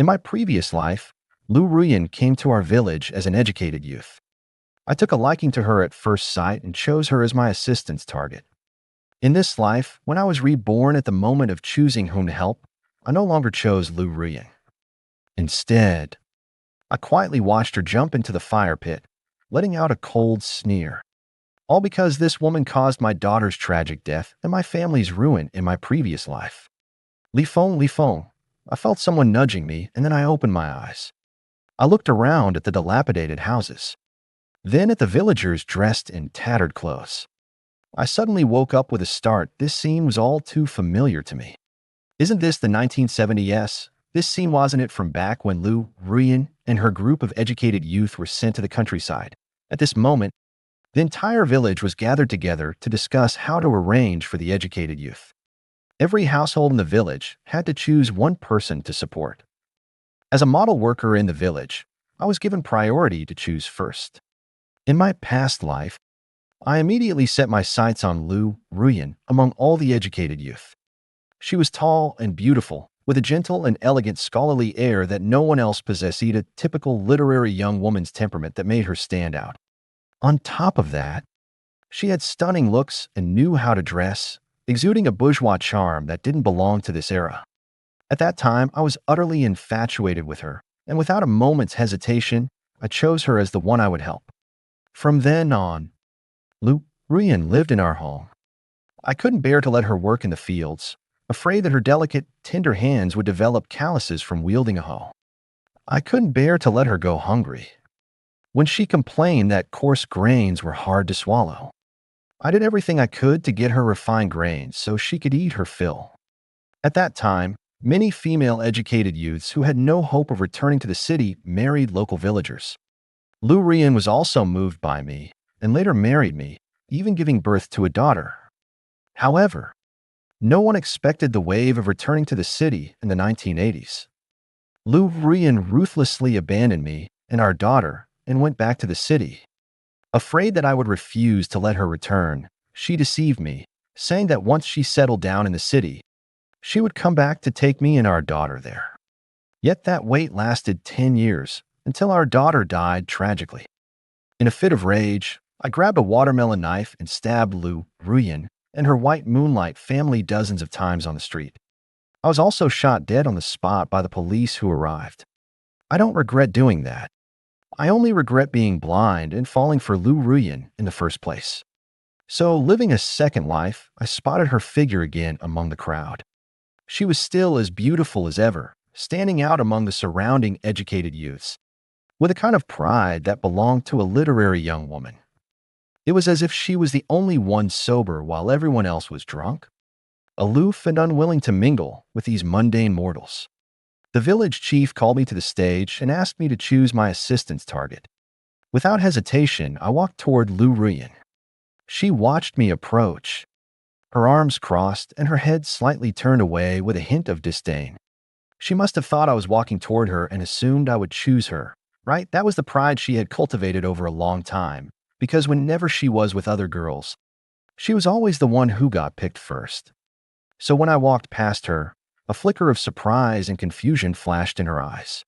In my previous life, Liu Ruyan came to our village as an educated youth. I took a liking to her at first sight and chose her as my assistance target. In this life, when I was reborn at the moment of choosing whom to help, I no longer chose Liu Ruyan. Instead, I quietly watched her jump into the fire pit, letting out a cold sneer. All because this woman caused my daughter's tragic death and my family's ruin in my previous life. Li Feng. I felt someone nudging me, and then I opened my eyes. I looked around at the dilapidated houses, then at the villagers dressed in tattered clothes. I suddenly woke up with a start. This scene was all too familiar to me. Isn't this the 1970s? This scene, wasn't it, from back when Liu Ruyan and her group of educated youth were sent to the countryside? At this moment, the entire village was gathered together to discuss how to arrange for the educated youth. Every household in the village had to choose one person to support. As a model worker in the village, I was given priority to choose first. In my past life, I immediately set my sights on Liu Ruyan among all the educated youth. She was tall and beautiful, with a gentle and elegant scholarly air that no one else possessed, a typical literary young woman's temperament that made her stand out. On top of that, she had stunning looks and knew how to dress, exuding a bourgeois charm that didn't belong to this era. At that time, I was utterly infatuated with her, and without a moment's hesitation, I chose her as the one I would help. From then on, Liu Ruyan lived in our home. I couldn't bear to let her work in the fields, afraid that her delicate, tender hands would develop calluses from wielding a hoe. I couldn't bear to let her go hungry, when she complained that coarse grains were hard to swallow. I did everything I could to get her refined grains so she could eat her fill. At that time, many female educated youths who had no hope of returning to the city married local villagers. Liu Ruyan was also moved by me and later married me, even giving birth to a daughter. However, no one expected the wave of returning to the city in the 1980s. Liu Ruyan ruthlessly abandoned me and our daughter and went back to the city. Afraid that I would refuse to let her return, she deceived me, saying that once she settled down in the city, she would come back to take me and our daughter there. Yet that wait lasted 10 years, until our daughter died tragically. In a fit of rage, I grabbed a watermelon knife and stabbed Liu Ruyan and her white moonlight family dozens of times on the street. I was also shot dead on the spot by the police who arrived. I don't regret doing that. I only regret being blind and falling for Liu Ruyan in the first place. So, living a second life, I spotted her figure again among the crowd. She was still as beautiful as ever, standing out among the surrounding educated youths, with a kind of pride that belonged to a literary young woman. It was as if she was the only one sober while everyone else was drunk, aloof and unwilling to mingle with these mundane mortals. The village chief called me to the stage and asked me to choose my assistance target. Without hesitation, I walked toward Liu Ruyan. She watched me approach, her arms crossed and her head slightly turned away with a hint of disdain. She must have thought I was walking toward her and assumed I would choose her, right? That was the pride she had cultivated over a long time, because whenever she was with other girls, she was always the one who got picked first. So when I walked past her, a flicker of surprise and confusion flashed in her eyes.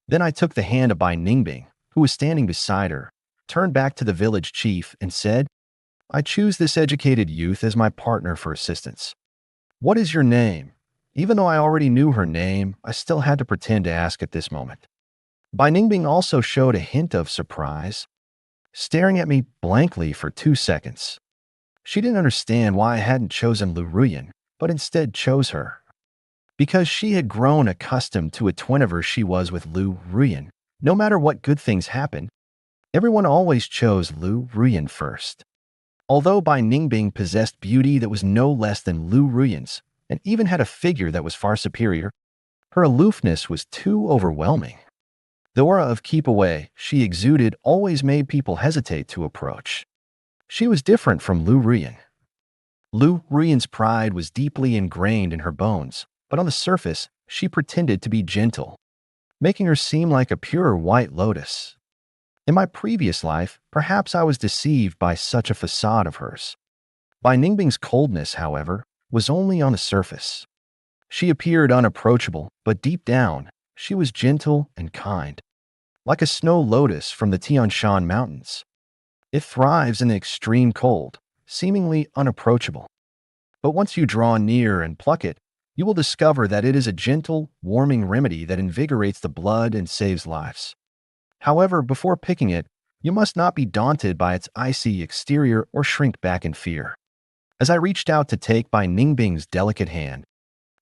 Then I took the hand of Bai Ningbing, who was standing beside her, turned back to the village chief and said, "I choose this educated youth as my partner for assistance. What is your name?" Even though I already knew her name, I still had to pretend to ask at this moment. Bai Ningbing also showed a hint of surprise, staring at me blankly for 2 seconds. She didn't understand why I hadn't chosen Liu Ruyan, but instead chose her. Because she had grown accustomed to it whenever she was with Liu Ruyan. No matter what good things happened, everyone always chose Liu Ruyan first. Although Bai Ningbing possessed beauty that was no less than Liu Ruyan's, and even had a figure that was far superior, her aloofness was too overwhelming. The aura of keep away she exuded always made people hesitate to approach. She was different from Liu Ruyan. Liu Ruyan's pride was deeply ingrained in her bones, but on the surface, she pretended to be gentle, making her seem like a pure white lotus. In my previous life, perhaps I was deceived by such a facade of hers. Bai Ningbing's coldness, however, was only on the surface. She appeared unapproachable, but deep down, she was gentle and kind, like a snow lotus from the Tian Shan Mountains. It thrives in the extreme cold, seemingly unapproachable. But once you draw near and pluck it, you will discover that it is a gentle, warming remedy that invigorates the blood and saves lives. However, before picking it, you must not be daunted by its icy exterior or shrink back in fear. As I reached out to take Bai Ningbing's delicate hand,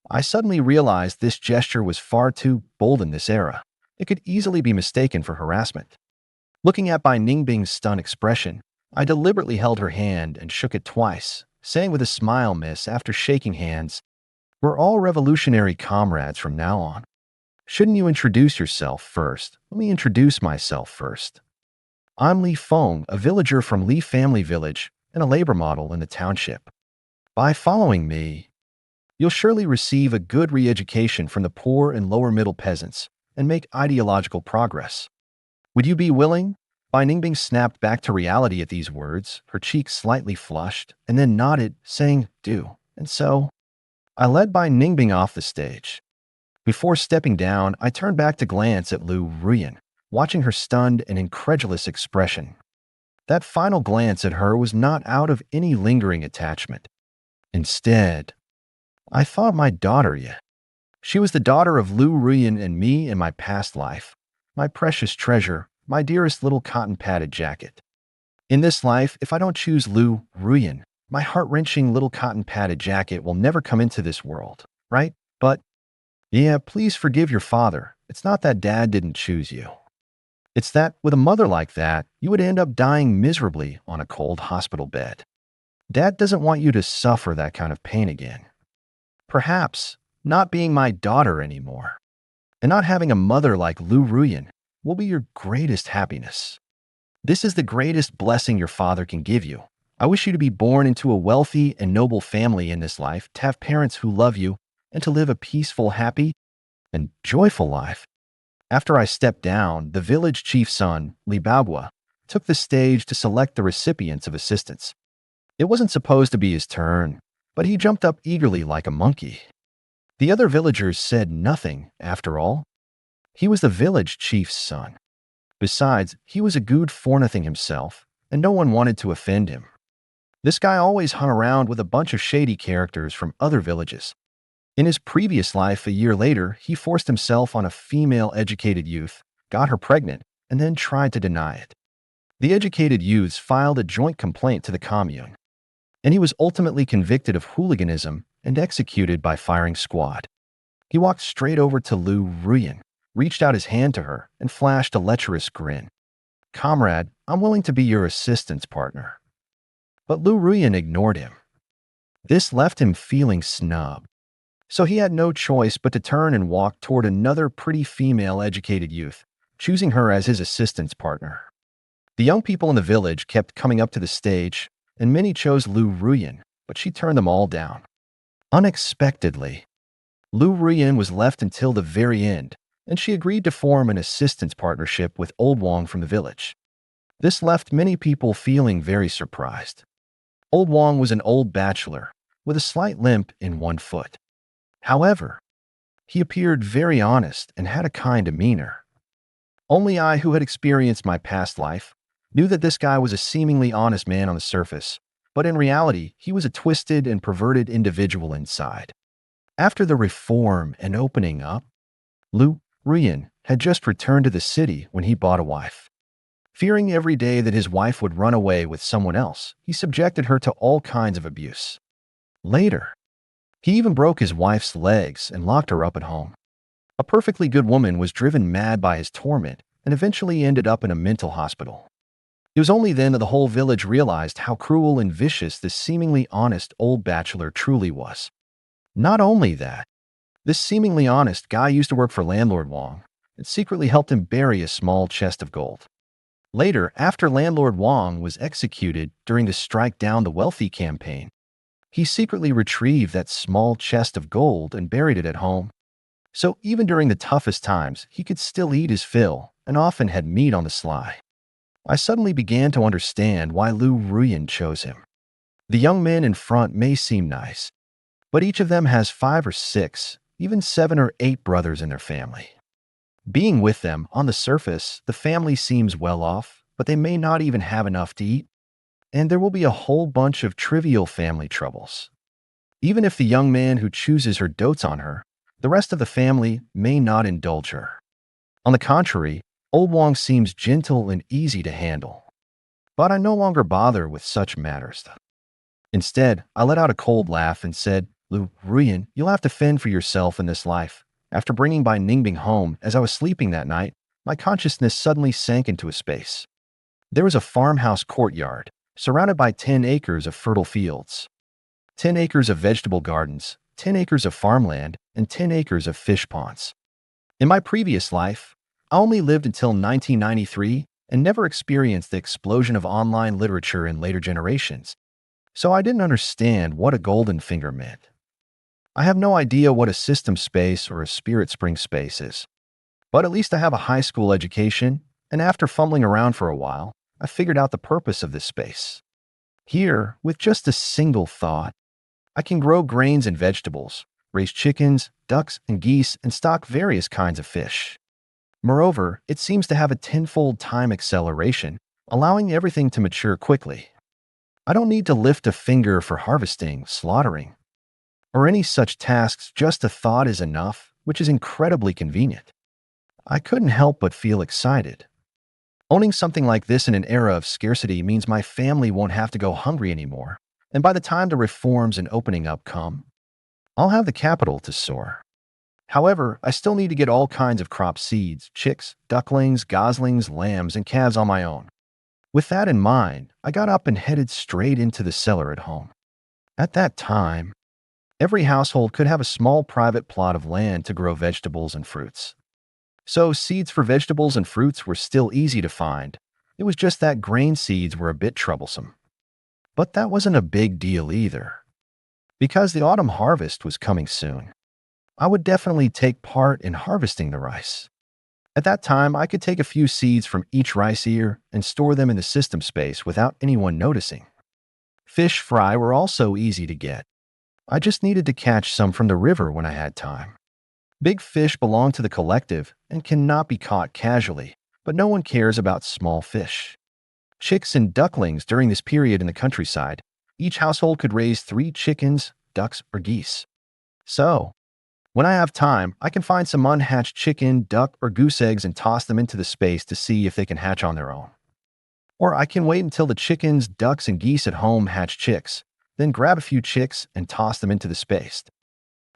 I suddenly realized this gesture was far too bold in this era. It could easily be mistaken for harassment. Looking at Bai Ningbing's stunned expression, I deliberately held her hand and shook it twice, saying with a smile, "Miss," after shaking hands, "we're all revolutionary comrades from now on. Shouldn't you introduce yourself first? Let me introduce myself first. I'm Li Feng, a villager from Li Family Village and a labor model in the township. By following me, you'll surely receive a good re-education from the poor and lower-middle peasants and make ideological progress. Would you be willing?" Bai Ningbing snapped back to reality at these words, her cheeks slightly flushed, and then nodded, saying, "Do." And so, I led Bai Ningbing off the stage. Before stepping down, I turned back to glance at Liu Ruyan, watching her stunned and incredulous expression. That final glance at her was not out of any lingering attachment. Instead, I thought my daughter yet. She was the daughter of Liu Ruyan and me in my past life, my precious treasure, my dearest little cotton-padded jacket. In this life, if I don't choose Liu Ruyan, my heart-wrenching little cotton-padded jacket will never come into this world, right? But, yeah, please forgive your father. It's not that Dad didn't choose you. It's that, with a mother like that, you would end up dying miserably on a cold hospital bed. Dad doesn't want you to suffer that kind of pain again. Perhaps not being my daughter anymore, and not having a mother like Liu Ruyan, will be your greatest happiness. This is the greatest blessing your father can give you. I wish you to be born into a wealthy and noble family in this life, to have parents who love you, and to live a peaceful, happy, and joyful life. After I stepped down, the village chief's son, Li Baogua, took the stage to select the recipients of assistance. It wasn't supposed to be his turn, but he jumped up eagerly like a monkey. The other villagers said nothing, after all. He was the village chief's son. Besides, he was a good for nothing himself, and no one wanted to offend him. This guy always hung around with a bunch of shady characters from other villages. In his previous life, a year later, he forced himself on a female educated youth, got her pregnant, and then tried to deny it. The educated youths filed a joint complaint to the commune, and he was ultimately convicted of hooliganism and executed by firing squad. He walked straight over to Liu Ruyan, reached out his hand to her, and flashed a lecherous grin. "Comrade, I'm willing to be your assistance partner." But Liu Ruyan ignored him. This left him feeling snubbed. So he had no choice but to turn and walk toward another pretty female educated youth, choosing her as his assistance partner. The young people in the village kept coming up to the stage, and many chose Liu Ruyan, but she turned them all down. Unexpectedly, Liu Ruyan was left until the very end, and she agreed to form an assistance partnership with Old Wong from the village. This left many people feeling very surprised. Old Wong was an old bachelor, with a slight limp in one foot. However, he appeared very honest and had a kind demeanor. Only I, who had experienced my past life, knew that this guy was a seemingly honest man on the surface, but in reality, he was a twisted and perverted individual inside. After the reform and opening up, Liu Ruyan had just returned to the city when he bought a wife. Fearing every day that his wife would run away with someone else, he subjected her to all kinds of abuse. Later, he even broke his wife's legs and locked her up at home. A perfectly good woman was driven mad by his torment and eventually ended up in a mental hospital. It was only then that the whole village realized how cruel and vicious this seemingly honest old bachelor truly was. Not only that, this seemingly honest guy used to work for Landlord Wong and secretly helped him bury a small chest of gold. Later, after Landlord Wong was executed during the Strike Down the Wealthy campaign, he secretly retrieved that small chest of gold and buried it at home. So even during the toughest times, he could still eat his fill and often had meat on the sly. I suddenly began to understand why Liu Ruyan chose him. The young men in front may seem nice, but each of them has 5 or 6, even 7 or 8 brothers in their family. Being with them, on the surface, the family seems well off, but they may not even have enough to eat, and there will be a whole bunch of trivial family troubles. Even if the young man who chooses her dotes on her, the rest of the family may not indulge her. On the contrary, old Wang seems gentle and easy to handle. But I no longer bother with such matters. Instead, I let out a cold laugh and said, Liu Ruyan, you'll have to fend for yourself in this life. After bringing Bai Ningbing home, as I was sleeping that night, my consciousness suddenly sank into a space. There was a farmhouse courtyard, surrounded by 10 acres of fertile fields, 10 acres of vegetable gardens, 10 acres of farmland, and 10 acres of fish ponds. In my previous life, I only lived until 1993 and never experienced the explosion of online literature in later generations, so I didn't understand what a golden finger meant. I have no idea what a system space or a spirit spring space is, but at least I have a high school education, and after fumbling around for a while, I figured out the purpose of this space. Here, with just a single thought, I can grow grains and vegetables, raise chickens, ducks, and geese, and stock various kinds of fish. Moreover, it seems to have a tenfold time acceleration, allowing everything to mature quickly. I don't need to lift a finger for harvesting, slaughtering, or any such tasks. Just a thought is enough, which is incredibly convenient. I couldn't help but feel excited. Owning something like this in an era of scarcity means my family won't have to go hungry anymore, and by the time the reforms and opening up come, I'll have the capital to soar. However, I still need to get all kinds of crop seeds, chicks, ducklings, goslings, lambs, and calves on my own. With that in mind, I got up and headed straight into the cellar at home. At that time, every household could have a small private plot of land to grow vegetables and fruits. So seeds for vegetables and fruits were still easy to find. It was just that grain seeds were a bit troublesome. But that wasn't a big deal either, because the autumn harvest was coming soon. I would definitely take part in harvesting the rice. At that time, I could take a few seeds from each rice ear and store them in the system space without anyone noticing. Fish fry were also easy to get. I just needed to catch some from the river when I had time. Big fish belong to the collective and cannot be caught casually, but no one cares about small fish. Chicks and ducklings during this period in the countryside, each household could raise 3 chickens, ducks, or geese. So, when I have time, I can find some unhatched chicken, duck, or goose eggs and toss them into the space to see if they can hatch on their own. Or I can wait until the chickens, ducks, and geese at home hatch chicks, then grab a few chicks and toss them into the space.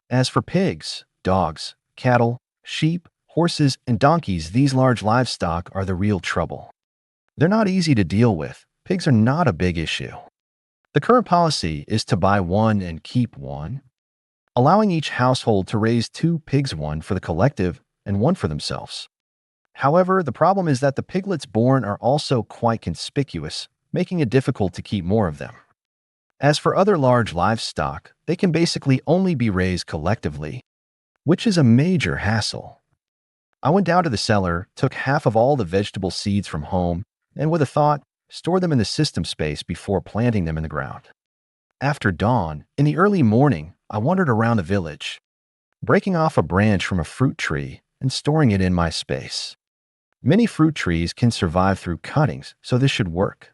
As for pigs, dogs, cattle, sheep, horses, and donkeys, these large livestock are the real trouble. They're not easy to deal with. Pigs are not a big issue. The current policy is to buy one and keep one, allowing each household to raise 2 pigs, one for the collective and one for themselves. However, the problem is that the piglets born are also quite conspicuous, making it difficult to keep more of them. As for other large livestock, they can basically only be raised collectively, which is a major hassle. I went down to the cellar, took half of all the vegetable seeds from home, and with a thought, stored them in the system space before planting them in the ground. After dawn, in the early morning, I wandered around the village, breaking off a branch from a fruit tree and storing it in my space. Many fruit trees can survive through cuttings, so this should work.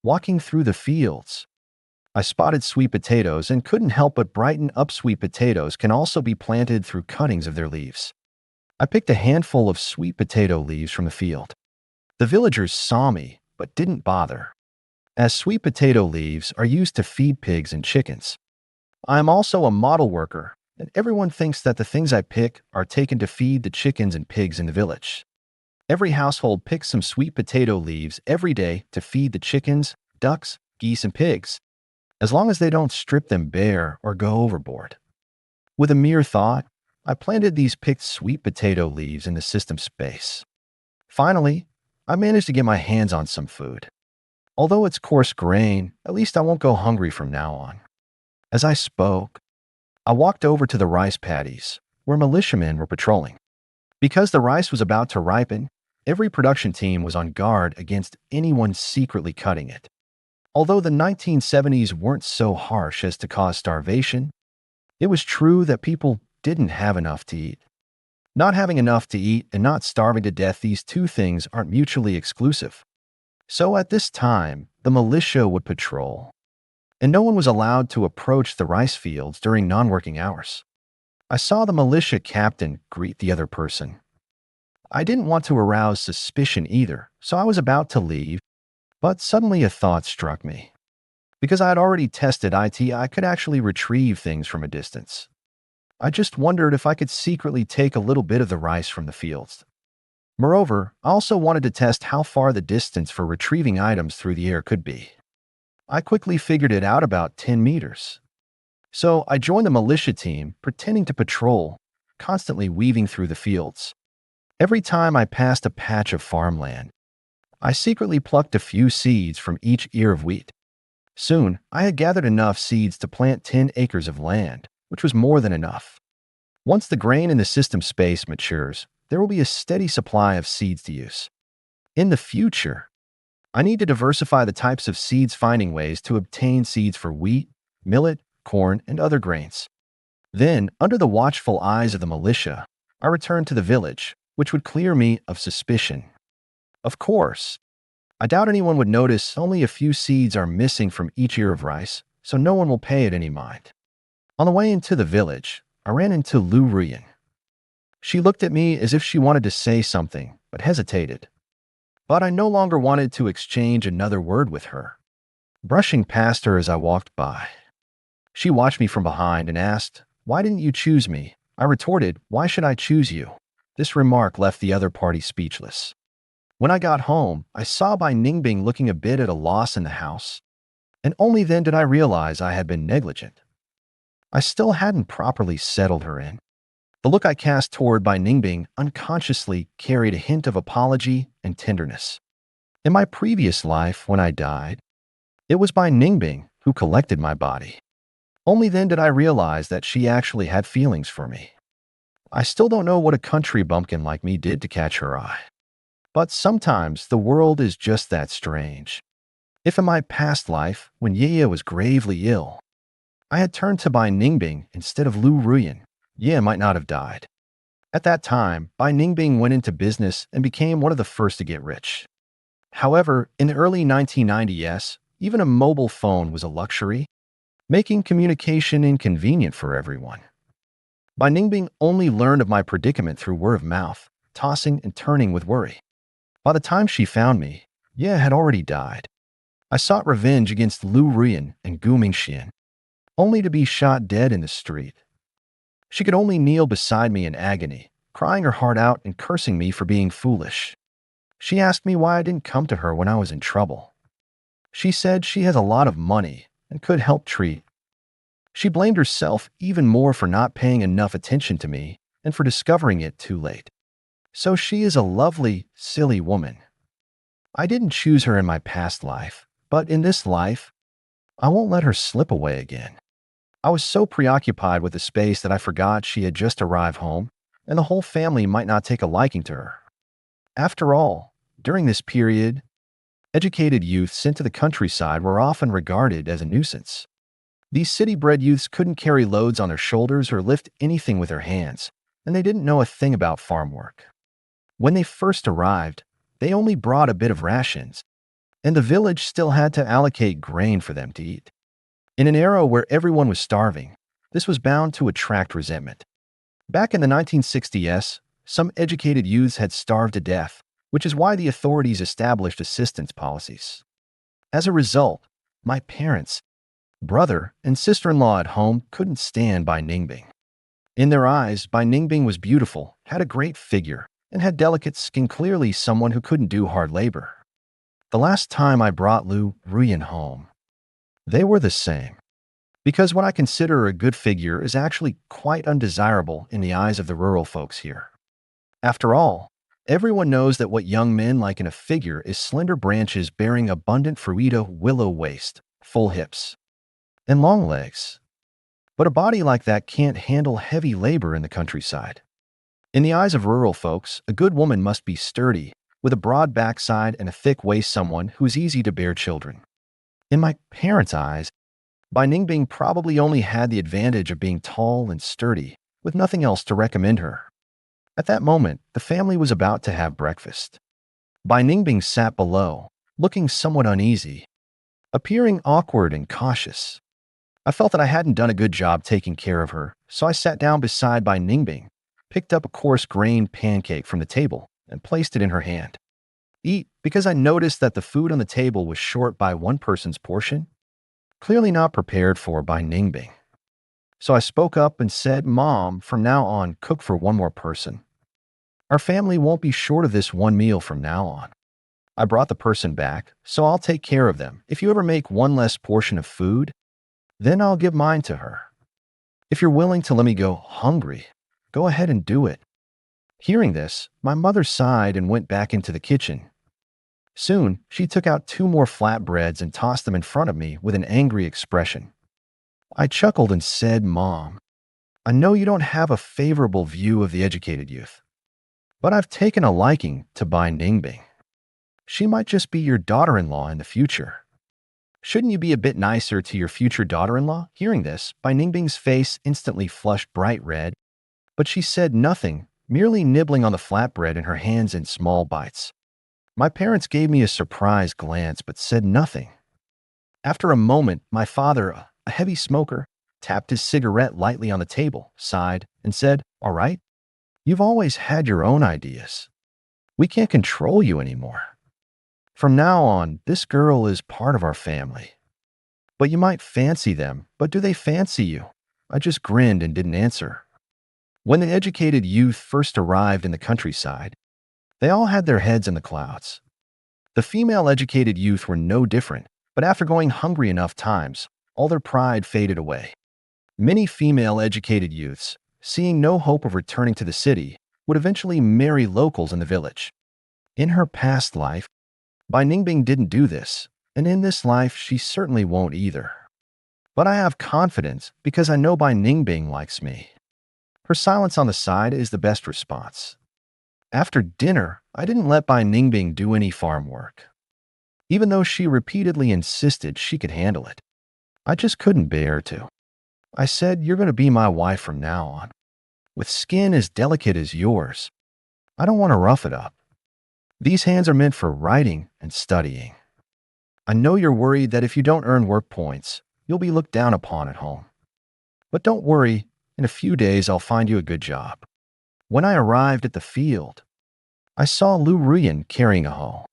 Walking through the fields, I spotted sweet potatoes and couldn't help but brighten up. Sweet potatoes can also be planted through cuttings of their leaves. I picked a handful of sweet potato leaves from the field. The villagers saw me, but didn't bother, as sweet potato leaves are used to feed pigs and chickens. I am also a model worker, and everyone thinks that the things I pick are taken to feed the chickens and pigs in the village. Every household picks some sweet potato leaves every day to feed the chickens, ducks, geese, and pigs, as long as they don't strip them bare or go overboard. With a mere thought, I planted these picked sweet potato leaves in the system space. Finally, I managed to get my hands on some food. Although it's coarse grain, at least I won't go hungry from now on. As I spoke, I walked over to the rice paddies, where militiamen were patrolling. Because the rice was about to ripen, every production team was on guard against anyone secretly cutting it. Although the 1970s weren't so harsh as to cause starvation, it was true that people didn't have enough to eat. Not having enough to eat and not starving to death, these two things aren't mutually exclusive. So at this time, the militia would patrol, and no one was allowed to approach the rice fields during non-working hours. I saw the militia captain greet the other person. I didn't want to arouse suspicion either, so I was about to leave, but suddenly a thought struck me. Because I had already tested IT, I could actually retrieve things from a distance. I just wondered if I could secretly take a little bit of the rice from the fields. Moreover, I also wanted to test how far the distance for retrieving items through the air could be. I quickly figured it out, about 10 meters. So I joined the militia team, pretending to patrol, constantly weaving through the fields. Every time I passed a patch of farmland, I secretly plucked a few seeds from each ear of wheat. Soon, I had gathered enough seeds to plant 10 acres of land, which was more than enough. Once the grain in the system space matures, there will be a steady supply of seeds to use. In the future, I need to diversify the types of seeds, finding ways to obtain seeds for wheat, millet, corn, and other grains. Then, under the watchful eyes of the militia, I returned to the village, which would clear me of suspicion. Of course, I doubt anyone would notice. Only a few seeds are missing from each ear of rice, so no one will pay it any mind. On the way into the village, I ran into Liu Ruyan. She looked at me as if she wanted to say something, but hesitated. But I no longer wanted to exchange another word with her. Brushing past her as I walked by, she watched me from behind and asked, "Why didn't you choose me?" I retorted, "Why should I choose you?" This remark left the other party speechless. When I got home, I saw Bai Ningbing looking a bit at a loss in the house, and only then did I realize I had been negligent. I still hadn't properly settled her in. The look I cast toward Bai Ningbing unconsciously carried a hint of apology and tenderness. In my previous life, when I died, it was Bai Ningbing who collected my body. Only then did I realize that she actually had feelings for me. I still don't know what a country bumpkin like me did to catch her eye. But sometimes the world is just that strange. If in my past life, when Ye was gravely ill, I had turned to Bai Ningbing instead of Liu Ruyan, Ye might not have died. At that time, Bai Ningbing went into business and became one of the first to get rich. However, in the early 1990s, even a mobile phone was a luxury, making communication inconvenient for everyone. Bai Ningbing only learned of my predicament through word of mouth, tossing and turning with worry. By the time she found me, Ye had already died. I sought revenge against Liu Ruyan and Gu Mingxian, only to be shot dead in the street. She could only kneel beside me in agony, crying her heart out and cursing me for being foolish. She asked me why I didn't come to her when I was in trouble. She said she has a lot of money and could help treat. She blamed herself even more for not paying enough attention to me and for discovering it too late. So she is a lovely, silly woman. I didn't choose her in my past life, but in this life, I won't let her slip away again. I was so preoccupied with the space that I forgot she had just arrived home, and the whole family might not take a liking to her. After all, during this period, educated youth sent to the countryside were often regarded as a nuisance. These city-bred youths couldn't carry loads on their shoulders or lift anything with their hands, and they didn't know a thing about farm work. When they first arrived, they only brought a bit of rations, and the village still had to allocate grain for them to eat. In an era where everyone was starving, this was bound to attract resentment. Back in the 1960s, some educated youths had starved to death, which is why the authorities established assistance policies. As a result, my parents, brother, and sister-in-law at home couldn't stand Bai Ningbing. In their eyes, Bai Ningbing was beautiful, had a great figure, and had delicate skin, clearly someone who couldn't do hard labor. The last time I brought Liu Ruyan home, they were the same. Because what I consider a good figure is actually quite undesirable in the eyes of the rural folks here. After all, everyone knows that what young men like in a figure is slender branches bearing abundant fruita, willow waist, full hips, and long legs. But a body like that can't handle heavy labor in the countryside. In the eyes of rural folks, a good woman must be sturdy, with a broad backside and a thick waist, someone who is easy to bear children. In my parents' eyes, Bai Ningbing probably only had the advantage of being tall and sturdy, with nothing else to recommend her. At that moment, the family was about to have breakfast. Bai Ningbing sat below, looking somewhat uneasy, appearing awkward and cautious. I felt that I hadn't done a good job taking care of her, so I sat down beside Bai Ningbing, picked up a coarse grain pancake from the table, and placed it in her hand. Eat, because I noticed that the food on the table was short by one person's portion, clearly not prepared for by Ningbing. So I spoke up and said, "Mom, from now on, cook for one more person. Our family won't be short of this one meal from now on. I brought the person back, so I'll take care of them. If you ever make one less portion of food, then I'll give mine to her. If you're willing to let me go hungry, go ahead and do it." Hearing this, my mother sighed and went back into the kitchen. Soon, she took out 2 more flatbreads and tossed them in front of me with an angry expression. I chuckled and said, "Mom, I know you don't have a favorable view of the educated youth, but I've taken a liking to Bai Ningbing. She might just be your daughter-in-law in the future. Shouldn't you be a bit nicer to your future daughter-in-law?" Hearing this, Bai Ningbing's face instantly flushed bright red, but she said nothing, merely nibbling on the flatbread in her hands in small bites. My parents gave me a surprised glance but said nothing. After a moment, my father, a heavy smoker, tapped his cigarette lightly on the table, sighed, and said, "All right, you've always had your own ideas. We can't control you anymore. From now on, this girl is part of our family. But you might fancy them, but do they fancy you?" I just grinned and didn't answer. When the educated youth first arrived in the countryside, they all had their heads in the clouds. The female educated youth were no different, but after going hungry enough times, all their pride faded away. Many female educated youths, seeing no hope of returning to the city, would eventually marry locals in the village. In her past life, Bai Ningbing didn't do this, and in this life she certainly won't either. But I have confidence because I know Bai Ningbing likes me. Her silence on the side is the best response. After dinner, I didn't let Bai Ningbing do any farm work, even though she repeatedly insisted she could handle it. I just couldn't bear to. I said, "You're going to be my wife from now on. With skin as delicate as yours, I don't want to rough it up. These hands are meant for writing and studying. I know you're worried that if you don't earn work points, you'll be looked down upon at home. But don't worry, in a few days I'll find you a good job." When I arrived at the field, I saw Liu Ruyan carrying a hoe.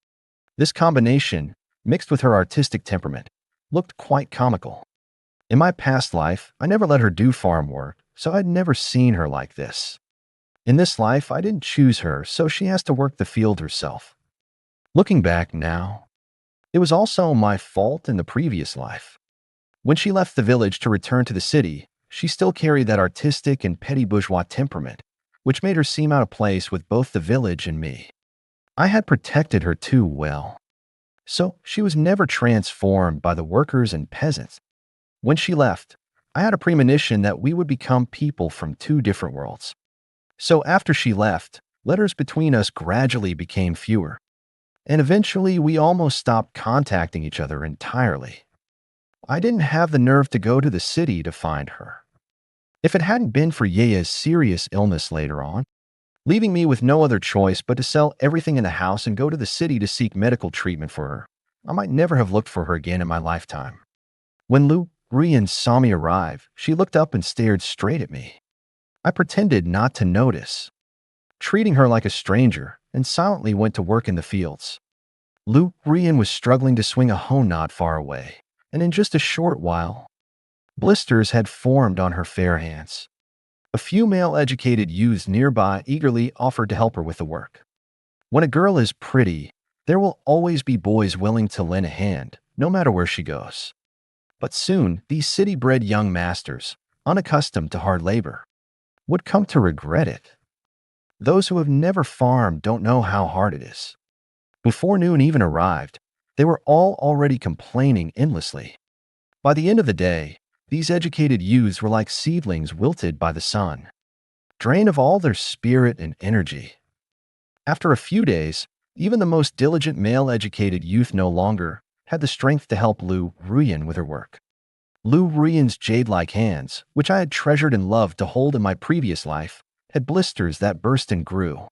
This combination, mixed with her artistic temperament, looked quite comical. In my past life, I never let her do farm work, so I'd never seen her like this. In this life, I didn't choose her, so she has to work the field herself. Looking back now, it was also my fault in the previous life. When she left the village to return to the city, she still carried that artistic and petty bourgeois temperament, which made her seem out of place with both the village and me. I had protected her too well, so she was never transformed by the workers and peasants. When she left, I had a premonition that we would become people from 2 different worlds. So after she left, letters between us gradually became fewer, and eventually we almost stopped contacting each other entirely. I didn't have the nerve to go to the city to find her. If it hadn't been for Yeya's serious illness later on, leaving me with no other choice but to sell everything in the house and go to the city to seek medical treatment for her, I might never have looked for her again in my lifetime. When Liu Ruyan saw me arrive, she looked up and stared straight at me. I pretended not to notice, treating her like a stranger, and silently went to work in the fields. Liu Ruyan was struggling to swing a hoe not far away, and in just a short while, blisters had formed on her fair hands. A few male-educated youths nearby eagerly offered to help her with the work. When a girl is pretty, there will always be boys willing to lend a hand, no matter where she goes. But soon, these city-bred young masters, unaccustomed to hard labor, would come to regret it. Those who have never farmed don't know how hard it is. Before noon even arrived, they were all already complaining endlessly. By the end of the day, these educated youths were like seedlings wilted by the sun, drained of all their spirit and energy. After a few days, even the most diligent male-educated youth no longer had the strength to help Liu Ruyan with her work. Liu Ruyan's jade-like hands, which I had treasured and loved to hold in my previous life, had blisters that burst and grew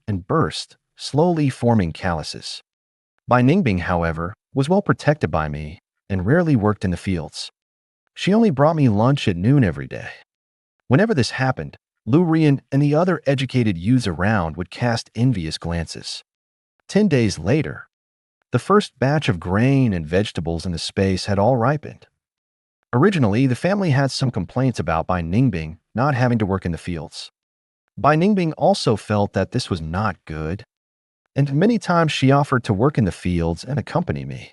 and burst, slowly forming calluses. Bai Ningbing, however, was well protected by me and rarely worked in the fields. She only brought me lunch at noon every day. Whenever this happened, Liu Ruyan and the other educated youths around would cast envious glances. 10 days later, the first batch of grain and vegetables in the space had all ripened. Originally, the family had some complaints about Bai Ningbing not having to work in the fields. Bai Ningbing also felt that this was not good, and many times she offered to work in the fields and accompany me.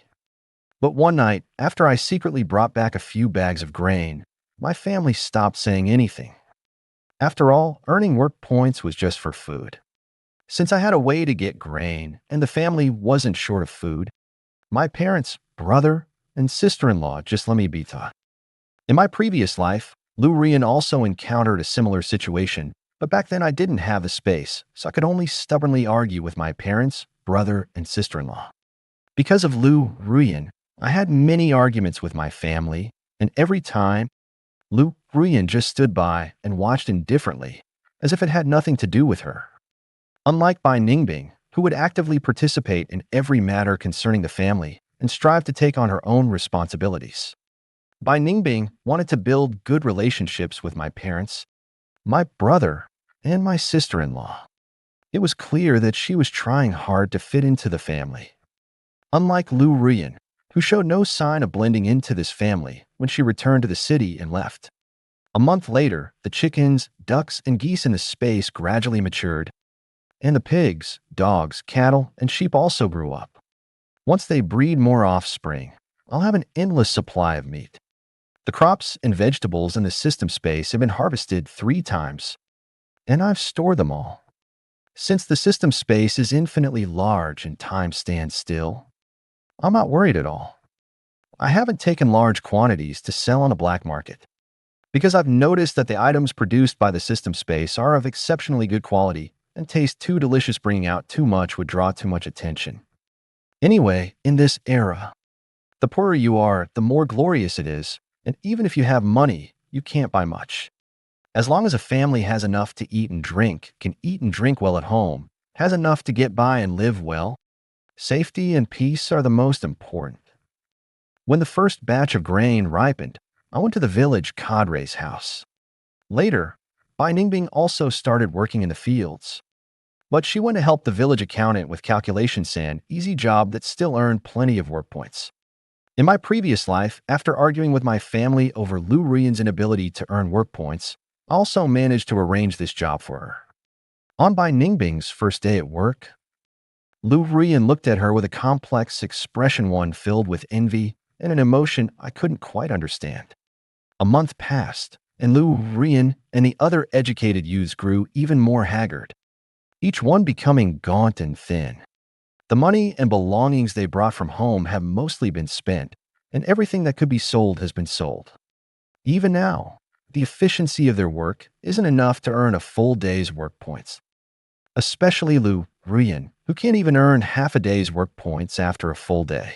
But one night, after I secretly brought back a few bags of grain, my family stopped saying anything. After all, earning work points was just for food. Since I had a way to get grain and the family wasn't short of food, my parents, brother, and sister-in-law just let me be taught. In my previous life, Liu Ruyan also encountered a similar situation, but back then I didn't have the space, so I could only stubbornly argue with my parents, brother, and sister-in-law. Because of Liu Ruyan, I had many arguments with my family, and every time, Liu Ruyan just stood by and watched indifferently, as if it had nothing to do with her. Unlike Bai Ningbing, who would actively participate in every matter concerning the family and strive to take on her own responsibilities. Bai Ningbing wanted to build good relationships with my parents, my brother, and my sister-in-law. It was clear that she was trying hard to fit into the family. Unlike Liu Ruyan, who showed no sign of blending into this family when she returned to the city and left. A month later, the chickens, ducks, and geese in the space gradually matured, and the pigs, dogs, cattle, and sheep also grew up. Once they breed more offspring, I'll have an endless supply of meat. The crops and vegetables in the system space have been harvested 3 times, and I've stored them all. Since the system space is infinitely large and time stands still, I'm not worried at all. I haven't taken large quantities to sell on a black market, because I've noticed that the items produced by the system space are of exceptionally good quality and taste too delicious. Bringing out too much would draw too much attention. Anyway, in this era, the poorer you are, the more glorious it is, and even if you have money, you can't buy much. As long as a family has enough to eat and drink, can eat and drink well at home, has enough to get by and live well, safety and peace are the most important. When the first batch of grain ripened, I went to the village cadre's house. Later, Bai Ningbing also started working in the fields. But she went to help the village accountant with calculations, an easy job that still earned plenty of work points. In my previous life, after arguing with my family over Liu Ruyan's inability to earn work points, I also managed to arrange this job for her. On Bai Ningbing's first day at work, Liu Ruyan looked at her with a complex expression, one filled with envy and an emotion I couldn't quite understand. A month passed, and Liu Ruyan and the other educated youths grew even more haggard, each one becoming gaunt and thin. The money and belongings they brought from home have mostly been spent, and everything that could be sold has been sold. Even now, the efficiency of their work isn't enough to earn a full day's work points. Especially Liu Ruyan, who can't even earn half a day's work points after a full day.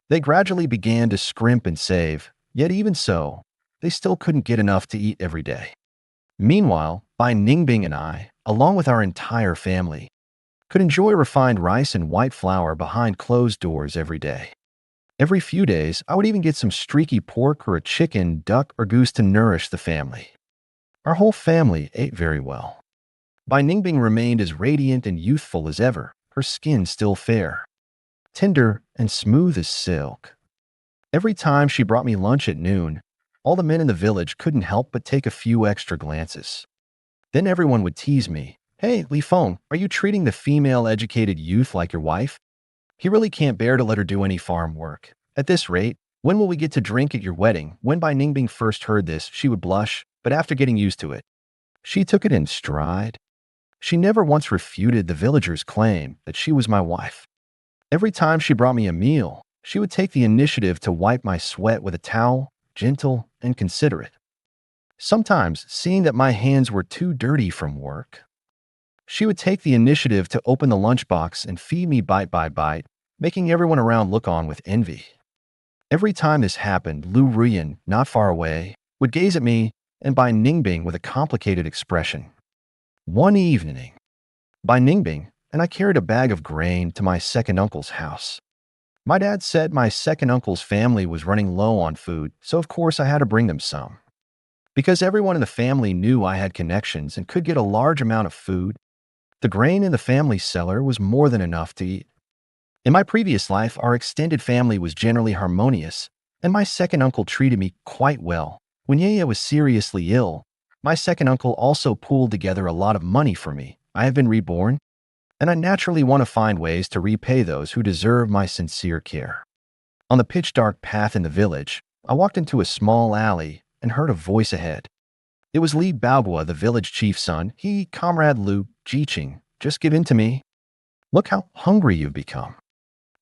They gradually began to scrimp and save, yet even so, they still couldn't get enough to eat every day. Meanwhile, Bai Ningbing and I, along with our entire family, could enjoy refined rice and white flour behind closed doors every day. Every few days, I would even get some streaky pork or a chicken, duck, or goose to nourish the family. Our whole family ate very well. Bai Ningbing remained as radiant and youthful as ever, her skin still fair, tender and smooth as silk. Every time she brought me lunch at noon, all the men in the village couldn't help but take a few extra glances. Then everyone would tease me, "Hey, Li Feng, are you treating the female educated youth like your wife? He really can't bear to let her do any farm work. At this rate, when will we get to drink at your wedding?" When Bai Ningbing first heard this, she would blush, but after getting used to it, she took it in stride. She never once refuted the villagers' claim that she was my wife. Every time she brought me a meal, she would take the initiative to wipe my sweat with a towel, gentle and considerate. Sometimes, seeing that my hands were too dirty from work, she would take the initiative to open the lunchbox and feed me bite by bite, making everyone around look on with envy. Every time this happened, Liu Ruyan, not far away, would gaze at me and Bai Ningbing with a complicated expression. One evening, Bai Ningbing and I carried a bag of grain to my second uncle's house. My dad said my second uncle's family was running low on food, so of course I had to bring them some. Because everyone in the family knew I had connections and could get a large amount of food, the grain in the family cellar was more than enough to eat. In my previous life, our extended family was generally harmonious, and my second uncle treated me quite well. When Yaya was seriously ill, my second uncle also pooled together a lot of money for me. I have been reborn, and I naturally want to find ways to repay those who deserve my sincere care. On the pitch-dark path in the village, I walked into a small alley and heard a voice ahead. It was Li Baogua, the village chief's son. He, Comrade Liu, Jiqing, just give in to me. Look how hungry you've become.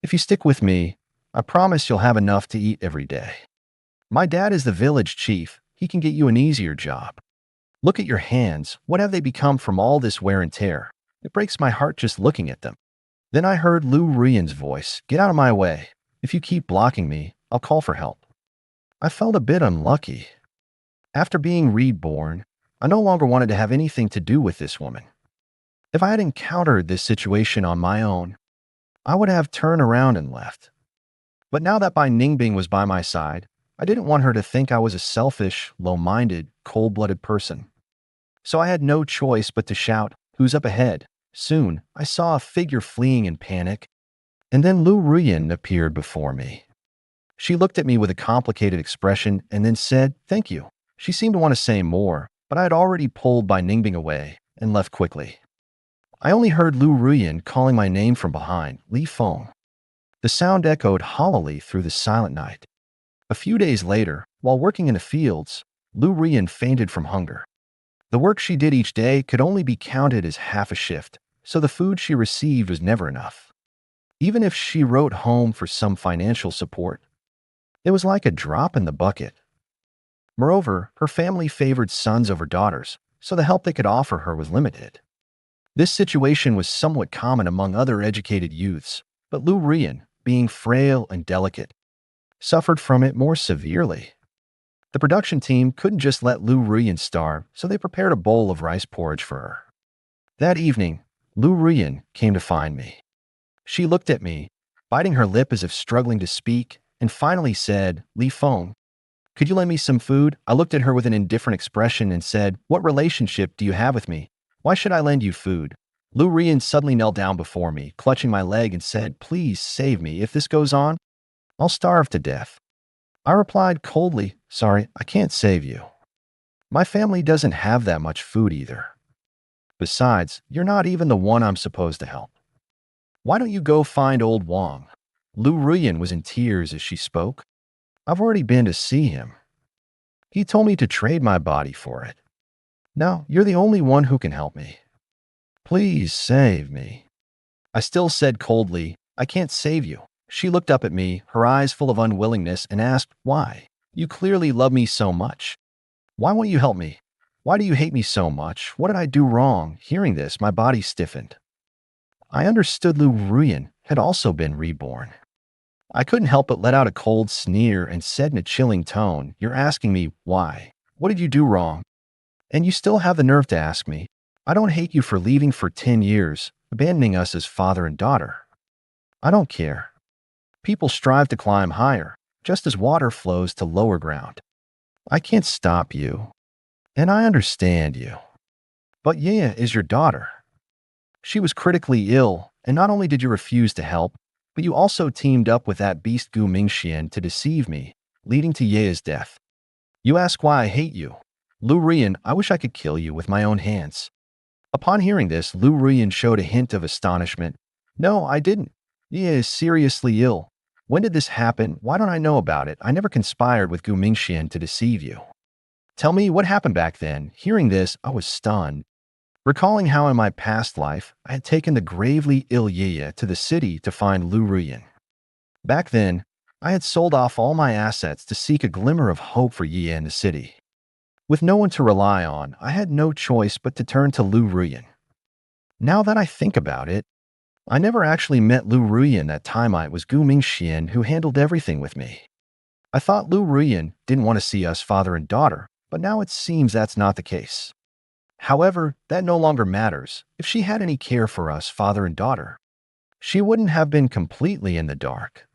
If you stick with me, I promise you'll have enough to eat every day. My dad is the village chief. He can get you an easier job. Look at your hands. What have they become from all this wear and tear? It breaks my heart just looking at them. Then I heard Liu Ruyan's voice. Get out of my way. If you keep blocking me, I'll call for help. I felt a bit unlucky. After being reborn, I no longer wanted to have anything to do with this woman. If I had encountered this situation on my own, I would have turned around and left. But now that Bai Ningbing was by my side, I didn't want her to think I was a selfish, low-minded, cold-blooded person. So I had no choice but to shout, "Who's up ahead?" Soon, I saw a figure fleeing in panic, and then Liu Ruyan appeared before me. She looked at me with a complicated expression and then said, "Thank you." She seemed to want to say more, but I had already pulled Bai Ningbing away and left quickly. I only heard Liu Ruyan calling my name from behind, Li Feng. The sound echoed hollowly through the silent night. A few days later, while working in the fields, Liu Ruyan fainted from hunger. The work she did each day could only be counted as half a shift, so the food she received was never enough. Even if she wrote home for some financial support, it was like a drop in the bucket. Moreover, her family favored sons over daughters, so the help they could offer her was limited. This situation was somewhat common among other educated youths, but Liu Ruyan, being frail and delicate, suffered from it more severely. The production team couldn't just let Liu Ruyan starve, so they prepared a bowl of rice porridge for her. That evening, Liu Ruyan came to find me. She looked at me, biting her lip as if struggling to speak, and finally said, "Li Feng, could you lend me some food?" I looked at her with an indifferent expression and said, "What relationship do you have with me? Why should I lend you food?" Liu Ruyan suddenly knelt down before me, clutching my leg and said, "Please save me. If this goes on, I'll starve to death." I replied coldly, "Sorry, I can't save you. My family doesn't have that much food either. Besides, you're not even the one I'm supposed to help. Why don't you go find old Wang?" Liu Ruyan was in tears as she spoke. "I've already been to see him. He told me to trade my body for it. Now, you're the only one who can help me. Please save me." I still said coldly, "I can't save you." She looked up at me, her eyes full of unwillingness, and asked, "Why? You clearly love me so much. Why won't you help me? Why do you hate me so much? What did I do wrong?" Hearing this, my body stiffened. I understood Liu Ruyan had also been reborn. I couldn't help but let out a cold sneer and said in a chilling tone, "You're asking me why? What did you do wrong? And you still have the nerve to ask me? I don't hate you for leaving for 10 years, abandoning us as father and daughter. I don't care. People strive to climb higher, just as water flows to lower ground. I can't stop you, and I understand you. But Yaya is your daughter. She was critically ill, and not only did you refuse to help, but you also teamed up with that beast Gu Mingxian to deceive me, leading to Yaya's death. You ask why I hate you. Liu Ruyan, I wish I could kill you with my own hands." Upon hearing this, Liu Ruyan showed a hint of astonishment. "No, I didn't. Yaya is seriously ill. When did this happen? Why don't I know about it? I never conspired with Gu Mingxian to deceive you. Tell me what happened back then." Hearing this, I was stunned. Recalling how in my past life, I had taken the gravely ill Yaya to the city to find Liu Ruyan. Back then, I had sold off all my assets to seek a glimmer of hope for Yaya in the city. With no one to rely on, I had no choice but to turn to Liu Ruyan. Now that I think about it, I never actually met Liu Ruyan that time. It was Gu Mingxian who handled everything with me. I thought Liu Ruyan didn't want to see us father and daughter, but now it seems that's not the case. However, that no longer matters. If she had any care for us, father and daughter, she wouldn't have been completely in the dark.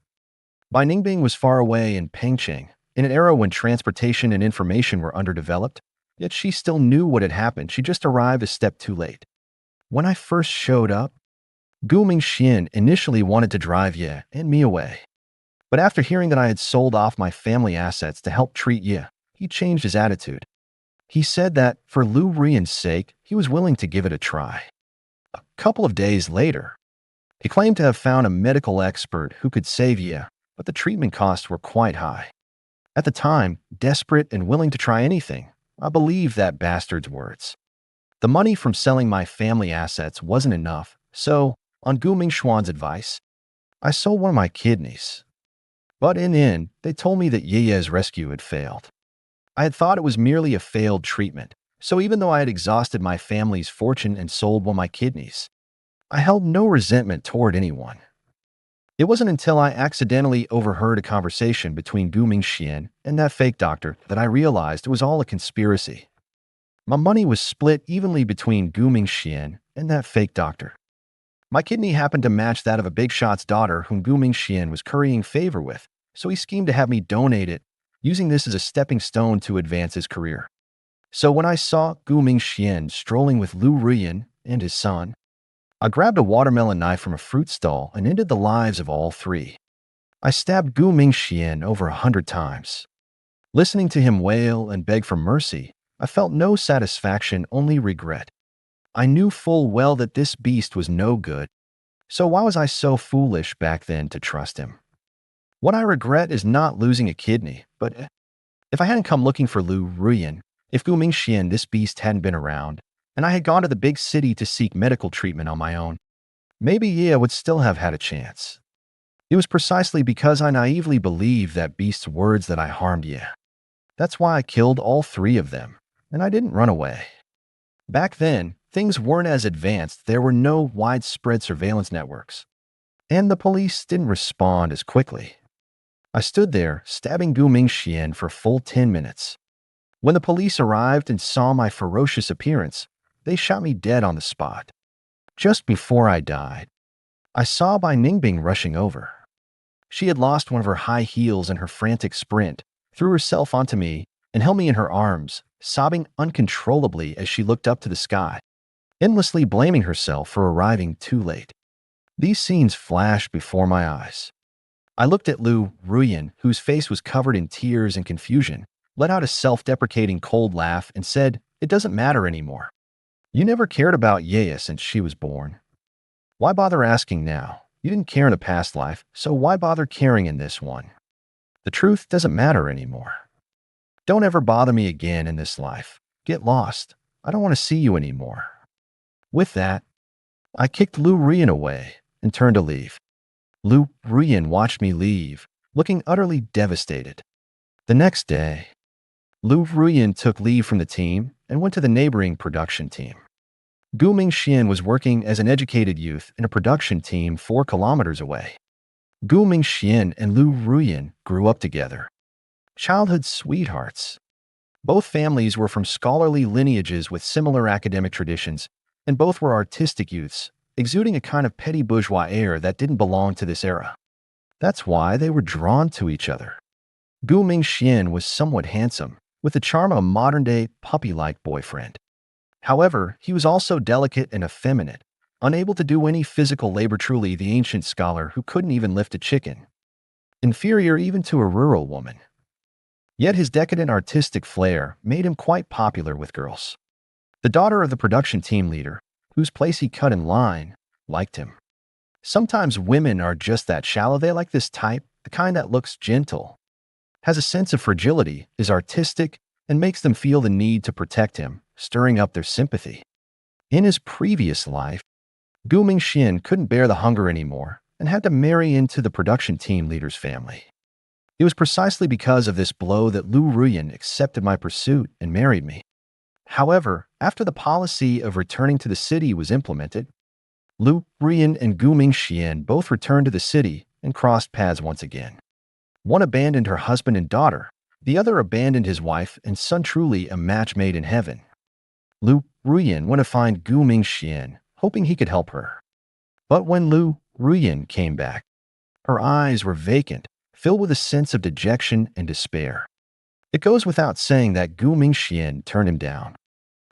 Bai Ningbing was far away in Pengcheng, in an era when transportation and information were underdeveloped, yet she still knew what had happened. She just arrived a step too late. When I first showed up, Gu Mingxian initially wanted to drive Ye and me away. But after hearing that I had sold off my family assets to help treat Ye, he changed his attitude. He said that, for Liu Ruyan's sake, he was willing to give it a try. A couple of days later, he claimed to have found a medical expert who could save Ye, but the treatment costs were quite high. At the time, desperate and willing to try anything, I believed that bastard's words. The money from selling my family assets wasn't enough, so, on Gu Mingxuan's advice, I sold one of my kidneys. But in the end, they told me that Ye's rescue had failed. I had thought it was merely a failed treatment, so even though I had exhausted my family's fortune and sold one of my kidneys, I held no resentment toward anyone. It wasn't until I accidentally overheard a conversation between Gu Mingxian and that fake doctor that I realized it was all a conspiracy. My money was split evenly between Gu Mingxian and that fake doctor. My kidney happened to match that of a big shot's daughter whom Gu Mingxian was currying favor with, so he schemed to have me donate it, using this as a stepping stone to advance his career. So when I saw Gu Mingxian strolling with Liu Ruyan and his son, I grabbed a watermelon knife from a fruit stall and ended the lives of all three. I stabbed Gu Mingxian over 100 times. Listening to him wail and beg for mercy, I felt no satisfaction, only regret. I knew full well that this beast was no good, so why was I so foolish back then to trust him? What I regret is not losing a kidney, but if I hadn't come looking for Liu Ruyan, if Gu Mingxian, this beast, hadn't been around, and I had gone to the big city to seek medical treatment on my own, maybe Ye would still have had a chance. It was precisely because I naively believed that beast's words that I harmed Ye. That's why I killed all three of them, and I didn't run away. Back then, things weren't as advanced. There were no widespread surveillance networks, and the police didn't respond as quickly. I stood there, stabbing Gu Mingxian for a full 10 minutes. When the police arrived and saw my ferocious appearance, they shot me dead on the spot. Just before I died, I saw Bai Ningbing rushing over. She had lost one of her high heels in her frantic sprint, threw herself onto me, and held me in her arms, sobbing uncontrollably as she looked up to the sky, endlessly blaming herself for arriving too late. These scenes flashed before my eyes. I looked at Liu Ruyan, whose face was covered in tears and confusion, let out a self-deprecating cold laugh, and said, "It doesn't matter anymore. You never cared about Yaya since she was born. Why bother asking now? You didn't care in a past life, so why bother caring in this one? The truth doesn't matter anymore. Don't ever bother me again in this life. Get lost. I don't want to see you anymore." With that, I kicked Liu Ruyan away and turned to leave. Liu Ruyan watched me leave, looking utterly devastated. The next day, Liu Ruyan took leave from the team and went to the neighboring production team. Gu Mingxian was working as an educated youth in a production team 4 kilometers away. Gu Mingxian and Liu Ruyan grew up together. Childhood sweethearts. Both families were from scholarly lineages with similar academic traditions, and both were artistic youths, exuding a kind of petty bourgeois air that didn't belong to this era. That's why they were drawn to each other. Gu Mingxian was somewhat handsome, with the charm of a modern-day puppy-like boyfriend. However, he was also delicate and effeminate, unable to do any physical labor, truly the ancient scholar who couldn't even lift a chicken. Inferior even to a rural woman. Yet his decadent artistic flair made him quite popular with girls. The daughter of the production team leader, whose place he cut in line, liked him. Sometimes women are just that shallow. They like this type, the kind that looks gentle, has a sense of fragility, is artistic, and makes them feel the need to protect him, stirring up their sympathy. In his previous life, Gu Mingxian couldn't bear the hunger anymore and had to marry into the production team leader's family. It was precisely because of this blow that Liu Ruyan accepted my pursuit and married me. However, after the policy of returning to the city was implemented, Liu Ruyan and Gu Mingxian both returned to the city and crossed paths once again. One abandoned her husband and daughter, The other abandoned his wife and son, truly a match made in heaven. Liu Ruyan went to find Gu Mingxian, hoping he could help her. But when Liu Ruyan came back, her eyes were vacant, filled with a sense of dejection and despair. It goes without saying that Gu Mingxian turned him down.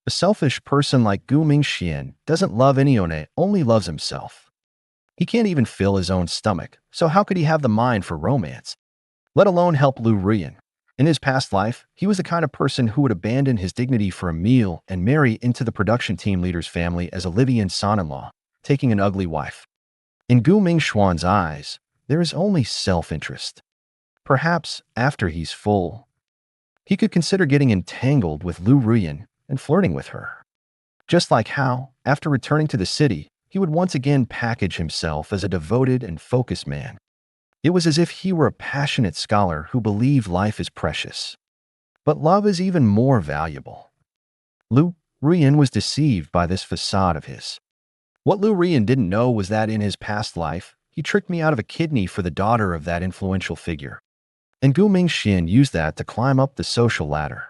A selfish person like Gu Mingxian doesn't love anyone, only loves himself. He can't even fill his own stomach, so how could he have the mind for romance? Let alone help Liu Ruyan. In his past life, he was the kind of person who would abandon his dignity for a meal and marry into the production team leader's family as a Livian son-in-law, taking an ugly wife. In Gu Mingxuan's eyes, there is only self-interest. Perhaps, after he's full, he could consider getting entangled with Liu Ruyan and flirting with her. Just like how, after returning to the city, he would once again package himself as a devoted and focused man. It was as if he were a passionate scholar who believed life is precious. But love is even more valuable. Liu Ruyan was deceived by this facade of his. What Liu Ruyan didn't know was that in his past life, he tricked me out of a kidney for the daughter of that influential figure. And Gu Mingxian used that to climb up the social ladder.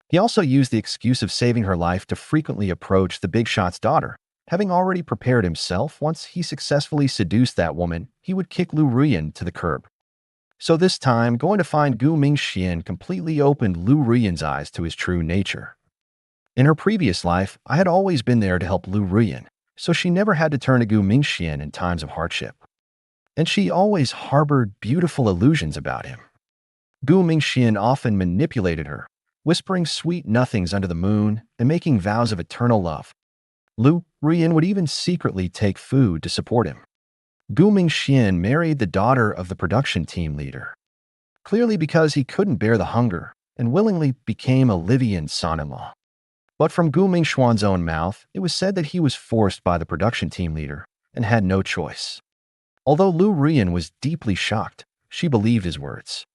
He also used the excuse of saving her life to frequently approach the big shot's daughter. Having already prepared himself, once he successfully seduced that woman, he would kick Liu Ruyan to the curb. So this time, going to find Gu Mingxian completely opened Liu Ruyan's eyes to his true nature. In her previous life, I had always been there to help Liu Ruyan, so she never had to turn to Gu Mingxian in times of hardship. And she always harbored beautiful illusions about him. Gu Mingxian often manipulated her, whispering sweet nothings under the moon and making vows of eternal love. Liu Ruyan would even secretly take food to support him. Gu Mingxian married the daughter of the production team leader, clearly because he couldn't bear the hunger, and willingly became a Livian son-in-law. But from Gu Mingxuan's own mouth, it was said that he was forced by the production team leader and had no choice. Although Liu Ruyan was deeply shocked, she believed his words.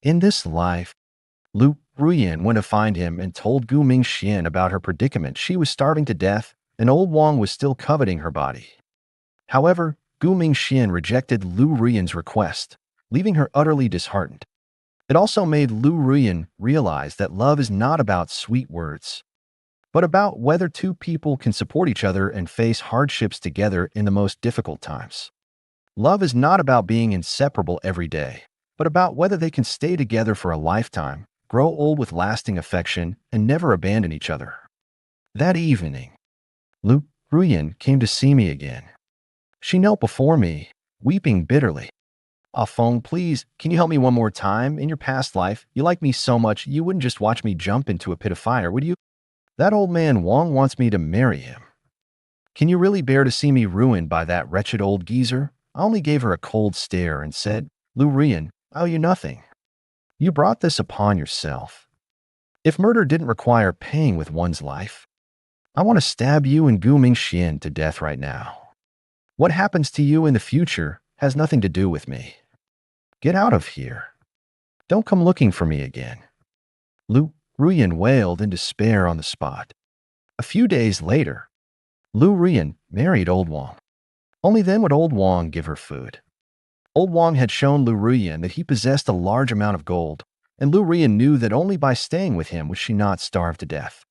In this life, Liu Ruyan went to find him and told Gu Mingxian about her predicament. She was starving to death, and old Wang was still coveting her body. However, Gu Mingxian rejected Liu Ruyan's request, leaving her utterly disheartened. It also made Liu Ruyan realize that love is not about sweet words, but about whether two people can support each other and face hardships together in the most difficult times. Love is not about being inseparable every day, but about whether they can stay together for a lifetime, grow old with lasting affection, and never abandon each other. That evening, Liu Ruyan came to see me again. She knelt before me, weeping bitterly. "Ah, Feng, please, can you help me one more time? In your past life, you liked me so much you wouldn't just watch me jump into a pit of fire, would you? That old man Wang wants me to marry him. Can you really bear to see me ruined by that wretched old geezer?" I only gave her a cold stare and said, "Liu Ruyan, I owe you nothing. You brought this upon yourself. If murder didn't require paying with one's life, I want to stab you and Gu Mingxian to death right now. What happens to you in the future has nothing to do with me. Get out of here. Don't come looking for me again." Liu Ruyan wailed in despair on the spot. A few days later, Liu Ruyan married old Wang. Only then would old Wang give her food. Old Wang had shown Liu Ruyan that he possessed a large amount of gold, and Liu Ruyan knew that only by staying with him would she not starve to death.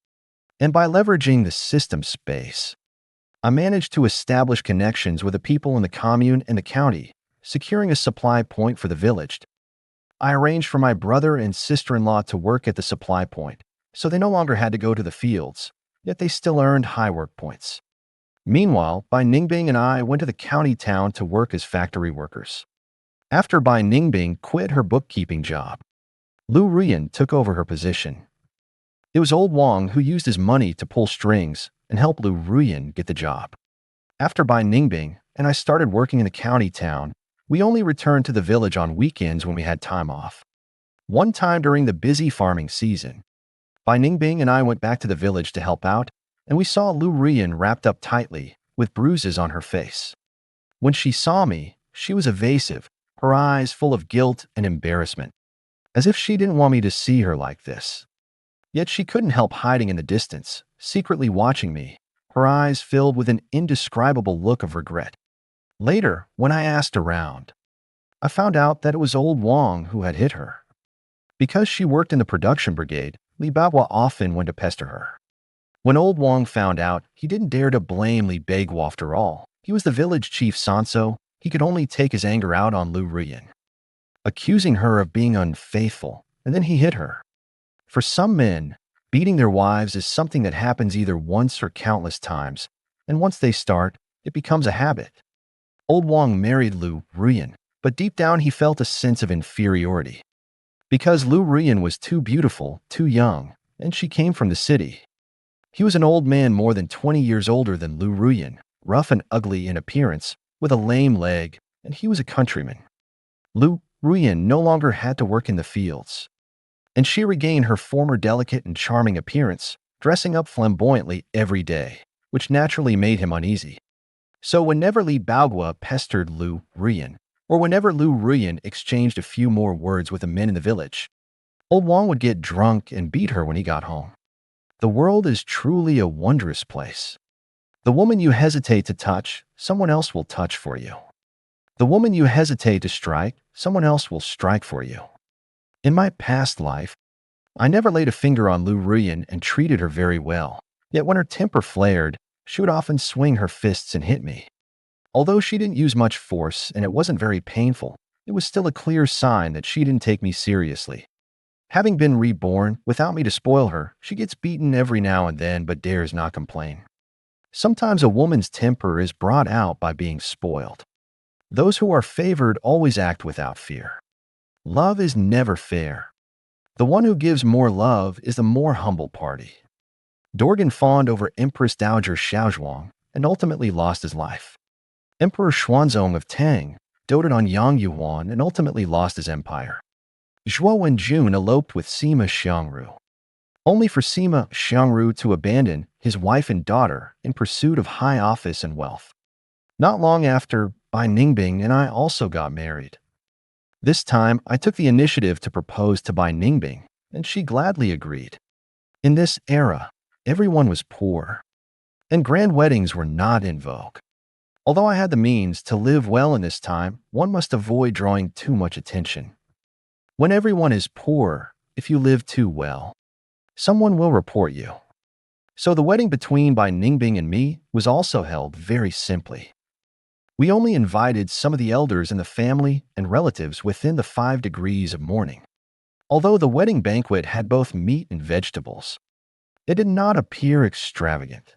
And by leveraging the system space, I managed to establish connections with the people in the commune and the county, securing a supply point for the village. I arranged for my brother and sister-in-law to work at the supply point, so they no longer had to go to the fields, yet they still earned high work points. Meanwhile, Bai Ningbing and I went to the county town to work as factory workers. After Bai Ningbing quit her bookkeeping job, Liu Ruyan took over her position. It was old Wang who used his money to pull strings and help Liu Ruyan get the job. After Bai Ningbing and I started working in the county town, we only returned to the village on weekends when we had time off. One time during the busy farming season, Bai Ningbing and I went back to the village to help out, and we saw Liu Ruyan wrapped up tightly, with bruises on her face. When she saw me, she was evasive, her eyes full of guilt and embarrassment, as if she didn't want me to see her like this. Yet she couldn't help hiding in the distance, secretly watching me, her eyes filled with an indescribable look of regret. Later, when I asked around, I found out that it was old Wang who had hit her. Because she worked in the production brigade, Li Bagua often went to pester her. When old Wang found out, he didn't dare to blame Li Bagua after all. He was the village chief Sanso. He could only take his anger out on Liu Ruyan, accusing her of being unfaithful, and then he hit her. For some men, beating their wives is something that happens either once or countless times, and once they start, it becomes a habit. Old Wang married Liu Ruyan, but deep down he felt a sense of inferiority. Because Liu Ruyan was too beautiful, too young, and she came from the city. He was an old man more than 20 years older than Liu Ruyan, rough and ugly in appearance, with a lame leg, and he was a countryman. Liu Ruyan no longer had to work in the fields, and she regained her former delicate and charming appearance, dressing up flamboyantly every day, which naturally made him uneasy. So whenever Li Bagua pestered Liu Ruyan, or whenever Liu Ruyan exchanged a few more words with the men in the village, old Wang would get drunk and beat her when he got home. The world is truly a wondrous place. The woman you hesitate to touch, someone else will touch for you. The woman you hesitate to strike, someone else will strike for you. In my past life, I never laid a finger on Liu Ruyan and treated her very well. Yet when her temper flared, she would often swing her fists and hit me. Although she didn't use much force and it wasn't very painful, it was still a clear sign that she didn't take me seriously. Having been reborn, without me to spoil her, she gets beaten every now and then but dares not complain. Sometimes a woman's temper is brought out by being spoiled. Those who are favored always act without fear. Love is never fair. The one who gives more love is the more humble party. Dorgan fawned over Empress Dowager Xiaozhuang and ultimately lost his life. Emperor Xuanzong of Tang doted on Yang Yuan and ultimately lost his empire. Zhuo Wenjun eloped with Sima Xiangru, only for Sima Xiangru to abandon his wife and daughter in pursuit of high office and wealth. Not long after, Bai Ningbing and I also got married. This time, I took the initiative to propose to Bai Ningbing, and she gladly agreed. In this era, everyone was poor, and grand weddings were not in vogue. Although I had the means to live well in this time, one must avoid drawing too much attention. When everyone is poor, if you live too well, someone will report you. So the wedding between Bai Ningbing and me was also held very simply. We only invited some of the elders in the family and relatives within the 5 degrees of mourning. Although the wedding banquet had both meat and vegetables, it did not appear extravagant.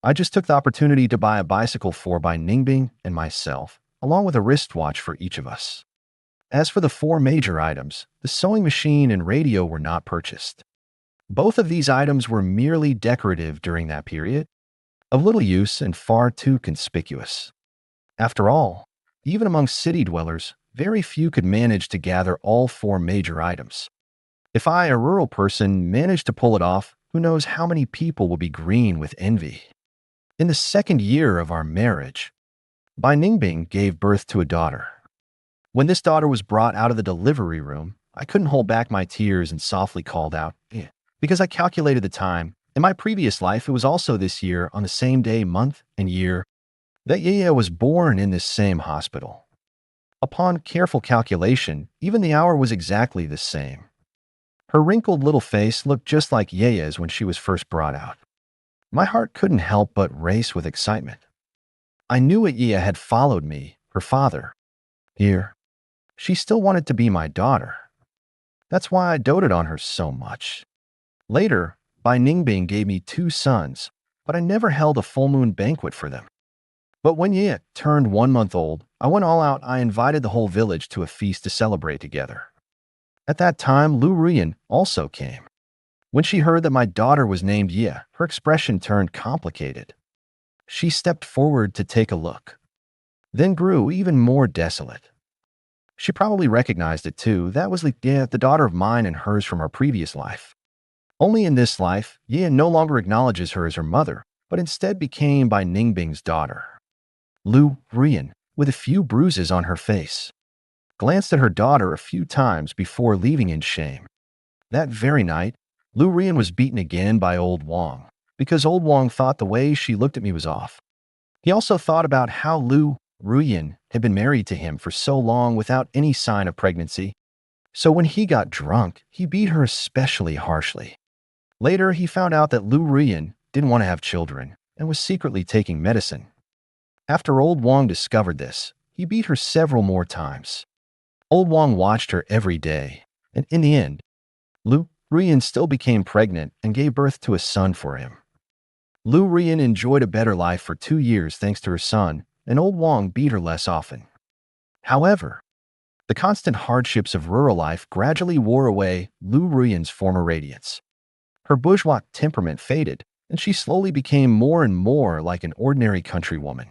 I just took the opportunity to buy a bicycle for Bai Ningbing and myself, along with a wristwatch for each of us. As for the 4 major items, the sewing machine and radio were not purchased. Both of these items were merely decorative during that period, of little use and far too conspicuous. After all, even among city dwellers, very few could manage to gather all 4 major items. If I, a rural person, managed to pull it off, who knows how many people will be green with envy. In the 2nd year of our marriage, Bai Ningbing gave birth to a daughter. When this daughter was brought out of the delivery room, I couldn't hold back my tears and softly called out, "Eh," because I calculated the time. In my previous life, it was also this year on the same day, month, and year that Yaya was born in this same hospital. Upon careful calculation, even the hour was exactly the same. Her wrinkled little face looked just like Yaya's when she was first brought out. My heart couldn't help but race with excitement. I knew Yaya had followed me, her father, here. She still wanted to be my daughter. That's why I doted on her so much. Later, Bai Ningbing gave me 2 sons, but I never held a full moon banquet for them. But when Yaya turned 1 month old, I went all out. I invited the whole village to a feast to celebrate together. At that time, Liu Ruyan also came. When she heard that my daughter was named Yaya, her expression turned complicated. She stepped forward to take a look, then grew even more desolate. She probably recognized it too. That was Yaya, the daughter of mine and hers from our previous life. Only in this life, Yaya no longer acknowledges her as her mother, but instead became Bai Ningbing's daughter. Liu Ruyan, with a few bruises on her face, glanced at her daughter a few times before leaving in shame. That very night, Liu Ruyan was beaten again by old Wang, because old Wang thought the way she looked at me was off. He also thought about how Liu Ruyan had been married to him for so long without any sign of pregnancy. So when he got drunk, he beat her especially harshly. Later, he found out that Liu Ruyan didn't want to have children and was secretly taking medicine. After Old Wang discovered this, he beat her several more times. Old Wang watched her every day, and in the end, Liu Ruyan still became pregnant and gave birth to a son for him. Liu Ruyan enjoyed a better life for 2 years thanks to her son, and Old Wang beat her less often. However, the constant hardships of rural life gradually wore away Liu Ruyan's former radiance. Her bourgeois temperament faded, and she slowly became more and more like an ordinary countrywoman.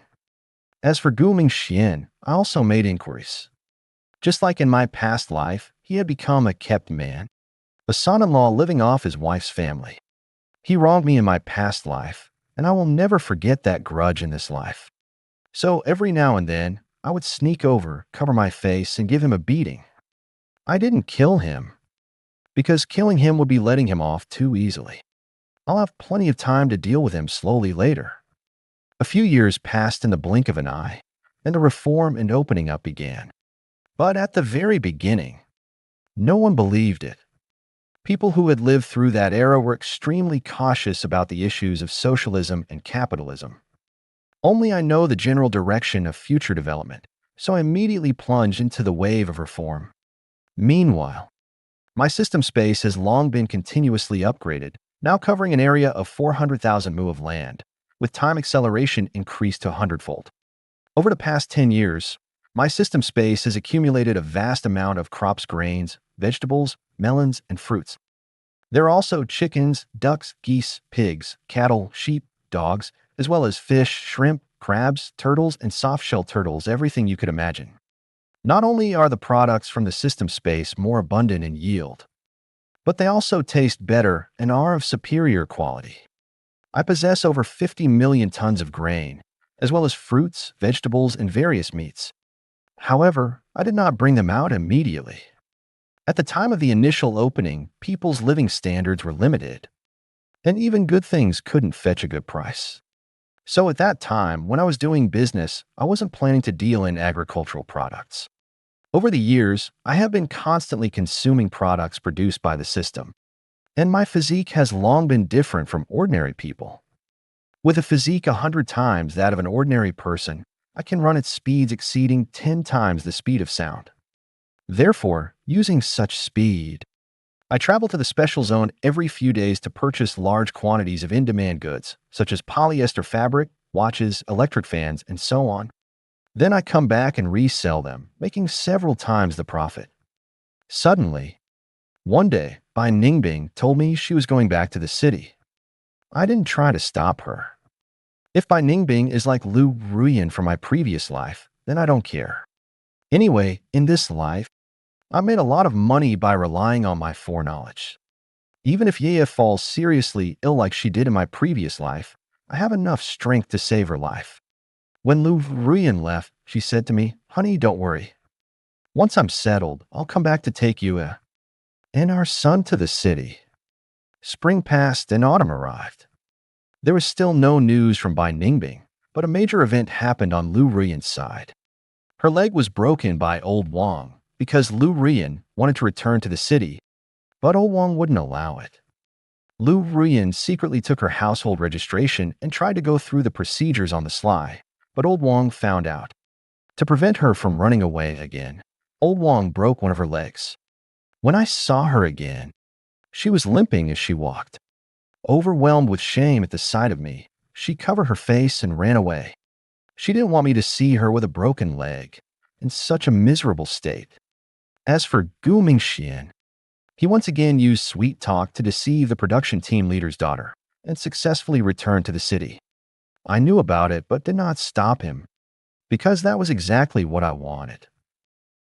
As for Gu Mingxian, I also made inquiries. Just like in my past life, he had become a kept man, a son-in-law living off his wife's family. He wronged me in my past life, and I will never forget that grudge in this life. So every now and then, I would sneak over, cover my face, and give him a beating. I didn't kill him, because killing him would be letting him off too easily. I'll have plenty of time to deal with him slowly later. A few years passed in the blink of an eye, and the reform and opening up began. But at the very beginning, no one believed it. People who had lived through that era were extremely cautious about the issues of socialism and capitalism. Only I know the general direction of future development, so I immediately plunged into the wave of reform. Meanwhile, my system space has long been continuously upgraded, now covering an area of 400,000 mu of land, with time acceleration increased to 100-fold. Over the past 10 years, my system space has accumulated a vast amount of crops, grains, vegetables, melons, and fruits. There are also chickens, ducks, geese, pigs, cattle, sheep, dogs, as well as fish, shrimp, crabs, turtles, and soft-shell turtles, everything you could imagine. Not only are the products from the system space more abundant in yield, but they also taste better and are of superior quality. I possess over 50 million tons of grain, as well as fruits, vegetables, and various meats. However, I did not bring them out immediately. At the time of the initial opening, people's living standards were limited, and even good things couldn't fetch a good price. So at that time, when I was doing business, I wasn't planning to deal in agricultural products. Over the years, I have been constantly consuming products produced by the system, and my physique has long been different from ordinary people. With a physique 100 times that of an ordinary person, I can run at speeds exceeding 10 times the speed of sound. Therefore, using such speed, I travel to the special zone every few days to purchase large quantities of in-demand goods, such as polyester fabric, watches, electric fans, and so on. Then I come back and resell them, making several times the profit. Suddenly, one day, Bai Ningbing told me she was going back to the city. I didn't try to stop her. If Bai Ningbing is like Liu Ruyan from my previous life, then I don't care. Anyway, in this life, I made a lot of money by relying on my foreknowledge. Even if Yaya falls seriously ill like she did in my previous life, I have enough strength to save her life. When Liu Ruyan left, she said to me, "Honey, don't worry. Once I'm settled, I'll come back to take you and our son to the city." Spring passed and autumn arrived. There was still no news from Bai Ningbing, but a major event happened on Liu Ruyan's side. Her leg was broken by Old Wang because Liu Ruyan wanted to return to the city, but Old Wang wouldn't allow it. Liu Ruyan secretly took her household registration and tried to go through the procedures on the sly, but Old Wang found out. To prevent her from running away again, Old Wang broke one of her legs. When I saw her again, she was limping as she walked. Overwhelmed with shame at the sight of me, she covered her face and ran away. She didn't want me to see her with a broken leg, in such a miserable state. As for Gu Mingxian, he once again used sweet talk to deceive the production team leader's daughter and successfully returned to the city. I knew about it but did not stop him, because that was exactly what I wanted.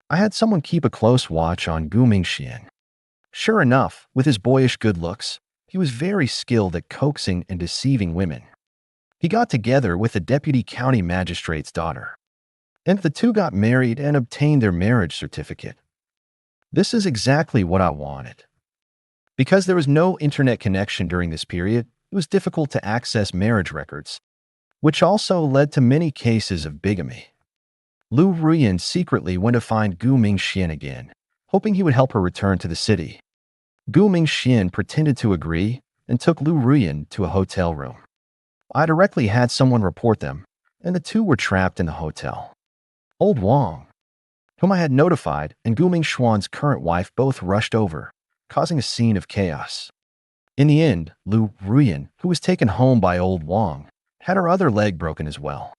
I had someone keep a close watch on Gu Mingxian. Sure enough, with his boyish good looks, he was very skilled at coaxing and deceiving women. He got together with the deputy county magistrate's daughter, and the two got married and obtained their marriage certificate. This is exactly what I wanted. Because there was no internet connection during this period, it was difficult to access marriage records, which also led to many cases of bigamy. Liu Ruyan secretly went to find Gu Mingxian again, hoping he would help her return to the city. Gu Mingxian pretended to agree and took Liu Ruyan to a hotel room. I directly had someone report them, and the two were trapped in the hotel. Old Wang, whom I had notified, and Gu Mingxuan's current wife both rushed over, causing a scene of chaos. In the end, Liu Ruyan, who was taken home by Old Wang, had her other leg broken as well.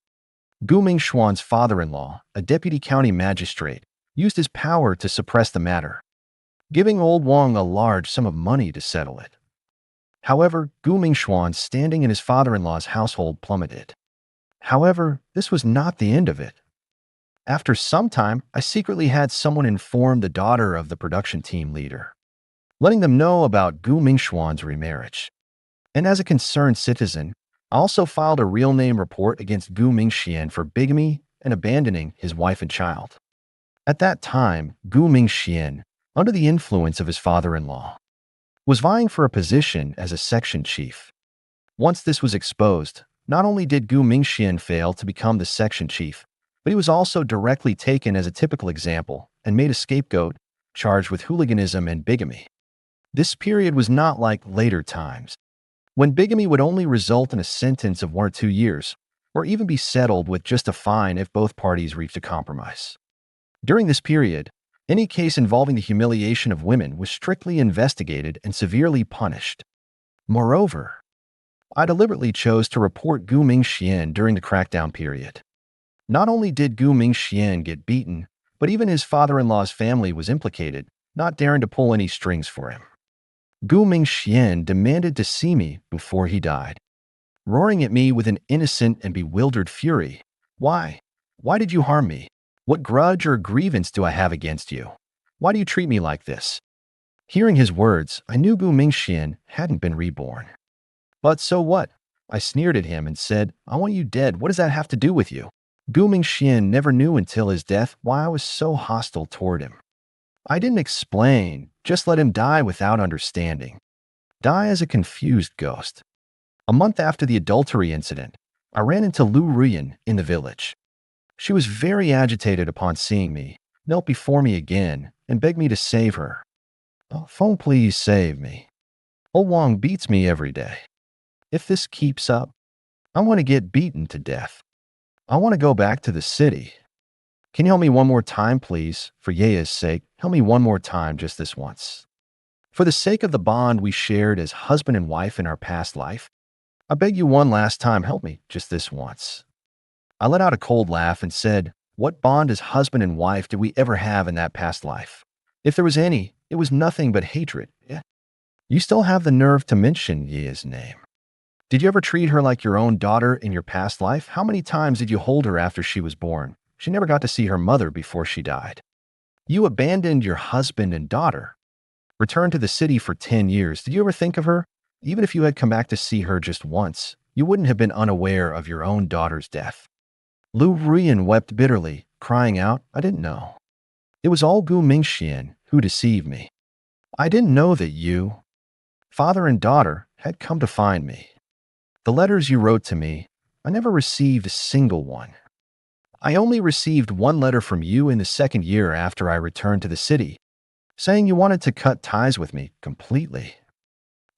Gu Mingxuan's father-in-law, a deputy county magistrate, used his power to suppress the matter, giving Old Wang a large sum of money to settle it. However, Gu Mingxuan's standing in his father-in-law's household plummeted. However, this was not the end of it. After some time, I secretly had someone inform the daughter of the production team leader, letting them know about Gu Mingxuan's remarriage. And as a concerned citizen, I also filed a real name report against Gu Mingxian for bigamy and abandoning his wife and child. At that time, Gu Mingxian, under the influence of his father-in-law, was vying for a position as a section chief. Once this was exposed, not only did Gu Mingxian fail to become the section chief, but he was also directly taken as a typical example and made a scapegoat, charged with hooliganism and bigamy. This period was not like later times, when bigamy would only result in a sentence of 1 or 2 years, or even be settled with just a fine if both parties reached a compromise. During this period, any case involving the humiliation of women was strictly investigated and severely punished. Moreover, I deliberately chose to report Gu Mingxian during the crackdown period. Not only did Gu Mingxian get beaten, but even his father-in-law's family was implicated, not daring to pull any strings for him. Gu Mingxian demanded to see me before he died, roaring at me with an innocent and bewildered fury. Why? Why did you harm me? What grudge or grievance do I have against you? Why do you treat me like this? Hearing his words, I knew Gu Mingxian hadn't been reborn. But so what? I sneered at him and said, I want you dead. What does that have to do with you? Gu Mingxian never knew until his death why I was so hostile toward him. I didn't explain, just let him die without understanding. Die as a confused ghost. A month after the adultery incident, I ran into Liu Ruyan in the village. She was very agitated upon seeing me, knelt before me again, and begged me to save her. Oh, phone, please save me. Old Wang beats me every day. If this keeps up, I want to get beaten to death. I want to go back to the city. Can you help me one more time, please? For Yea's sake, help me one more time, just this once. For the sake of the bond we shared as husband and wife in our past life, I beg you one last time, help me, just this once. I let out a cold laugh and said, what bond as husband and wife did we ever have in that past life? If there was any, it was nothing but hatred. Yeah. You still have the nerve to mention Yea's name. Did you ever treat her like your own daughter in your past life? How many times did you hold her after she was born? She never got to see her mother before she died. You abandoned your husband and daughter. Returned to the city for 10 years. Did you ever think of her? Even if you had come back to see her just once, you wouldn't have been unaware of your own daughter's death. Liu Ruyan wept bitterly, crying out, I didn't know. It was all Gu Mingxian who deceived me. I didn't know that you, father and daughter, had come to find me. The letters you wrote to me, I never received a single one. I only received one letter from you in the 2nd year after I returned to the city, saying you wanted to cut ties with me completely.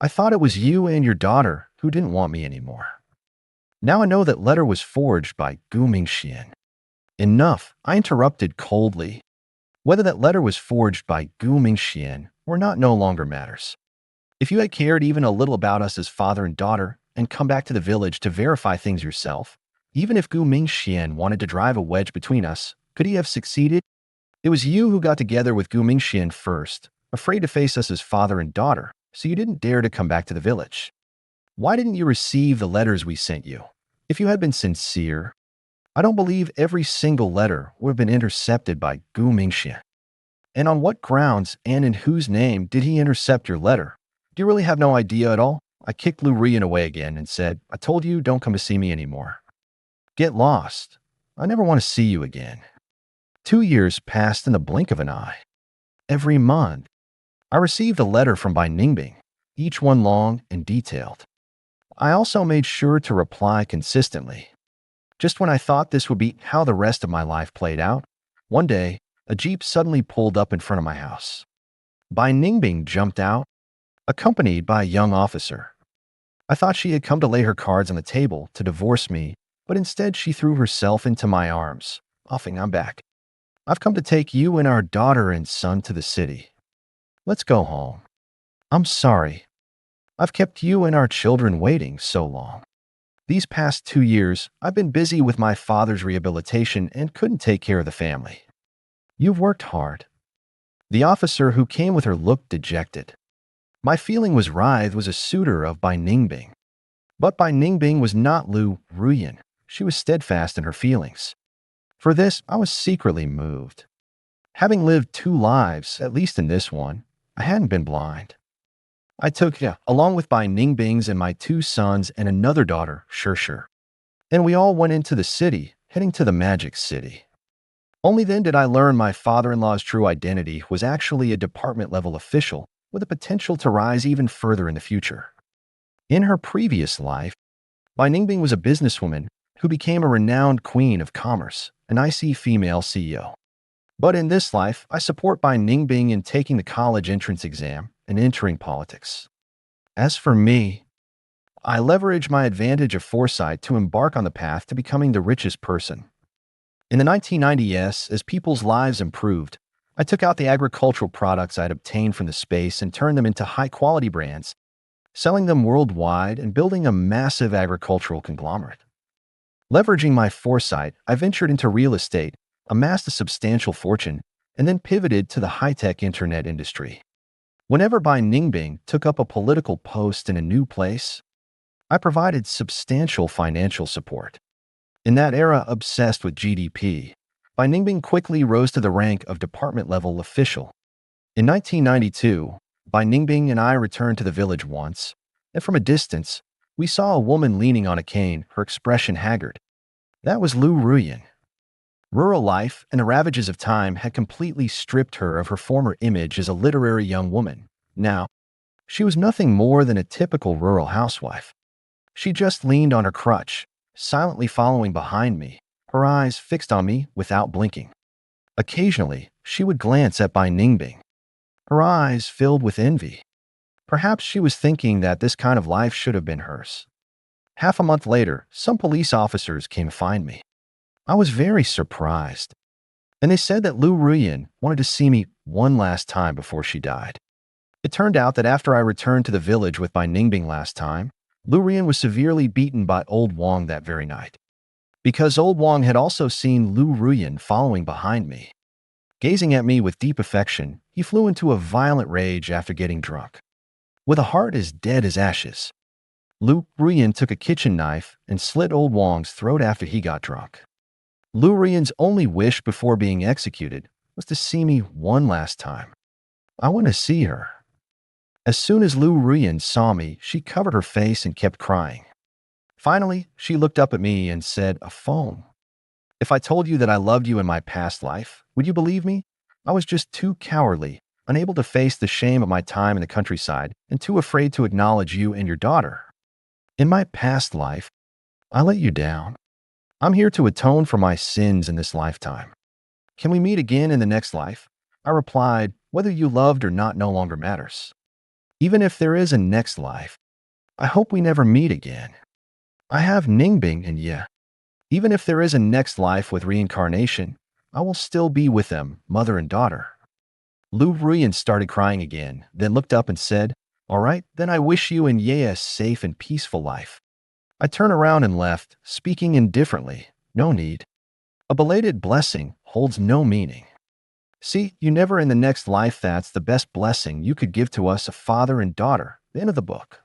I thought it was you and your daughter who didn't want me anymore. Now I know that letter was forged by Gu Mingxian. Enough, I interrupted coldly. Whether that letter was forged by Gu Mingxian or not no longer matters. If you had cared even a little about us as father and daughter and come back to the village to verify things yourself, even if Gu Mingxian wanted to drive a wedge between us, could he have succeeded? It was you who got together with Gu Mingxian first, afraid to face us as father and daughter, so you didn't dare to come back to the village. Why didn't you receive the letters we sent you? If you had been sincere, I don't believe every single letter would have been intercepted by Gu Mingxian. And on what grounds and in whose name did he intercept your letter? Do you really have no idea at all? I kicked Liu Ruyan away again and said, I told you don't come to see me anymore. Get lost. I never want to see you again. 2 years passed in the blink of an eye. Every month, I received a letter from Bai Ningbing, each one long and detailed. I also made sure to reply consistently. Just when I thought this would be how the rest of my life played out, one day, a jeep suddenly pulled up in front of my house. Bai Ningbing jumped out, accompanied by a young officer. I thought she had come to lay her cards on the table to divorce me, but instead she threw herself into my arms, offering, "I'm back. I've come to take you and our daughter and son to the city. Let's go home. I'm sorry. I've kept you and our children waiting so long. These past 2 years, I've been busy with my father's rehabilitation and couldn't take care of the family. You've worked hard." The officer who came with her looked dejected. My feeling was a suitor of Bai Ningbing. But Bai Ningbing was not Liu Ruyan. She was steadfast in her feelings. For this, I was secretly moved. Having lived 2 lives, at least in this one, I hadn't been blind. I took, along with Bai Ningbing's and my 2 sons and another daughter, Sure. And we all went into the city, heading to the Magic City. Only then did I learn my father-in-law's true identity was actually a department-level official with the potential to rise even further in the future. In her previous life, Bai Ningbing was a businesswoman who became a renowned queen of commerce, an icy female CEO. But in this life, I support Bai Ningbing in taking the college entrance exam and entering politics. As for me, I leverage my advantage of foresight to embark on the path to becoming the richest person. In the 1990s, as people's lives improved, I took out the agricultural products I'd obtained from the space and turned them into high-quality brands, selling them worldwide and building a massive agricultural conglomerate. Leveraging my foresight, I ventured into real estate, amassed a substantial fortune, and then pivoted to the high-tech internet industry. Whenever Bai Ningbing took up a political post in a new place, I provided substantial financial support. In that era obsessed with GDP, Bai Ningbing quickly rose to the rank of department-level official. In 1992, Bai Ningbing and I returned to the village once, and from a distance, we saw a woman leaning on a cane, her expression haggard. That was Liu Ruyan. Rural life and the ravages of time had completely stripped her of her former image as a literary young woman. Now, she was nothing more than a typical rural housewife. She just leaned on her crutch, silently following behind me, her eyes fixed on me without blinking. Occasionally, she would glance at Bai Ningbing, her eyes filled with envy. Perhaps she was thinking that this kind of life should have been hers. Half a month later, some police officers came to find me. I was very surprised, and they said that Liu Ruyan wanted to see me one last time before she died. It turned out that after I returned to the village with Bai Ningbing last time, Liu Ruyan was severely beaten by Old Wang that very night. Because Old Wang had also seen Liu Ruyan following behind me. Gazing at me with deep affection, he flew into a violent rage after getting drunk. With a heart as dead as ashes, Liu Ruyan took a kitchen knife and slit Old Wang's throat after he got drunk. Liu Ruyan's only wish before being executed was to see me one last time. I want to see her. As soon as Liu Ruyan saw me, she covered her face and kept crying. Finally, she looked up at me and said, "A phone. If I told you that I loved you in my past life, would you believe me? I was just too cowardly, unable to face the shame of my time in the countryside, and too afraid to acknowledge you and your daughter. In my past life, I let you down. I'm here to atone for my sins in this lifetime. Can we meet again in the next life?" I replied, "Whether you loved or not no longer matters. Even if there is a next life, I hope we never meet again. I have Ningbing and Ye. Even if there is a next life with reincarnation, I will still be with them, mother and daughter." Liu Ruyan started crying again, then looked up and said, "All right, then I wish you and Ye a safe and peaceful life." I turned around and left, speaking indifferently. No need. A belated blessing holds no meaning. See, you never in the next life. That's the best blessing you could give to us, a father and daughter. The end of the book.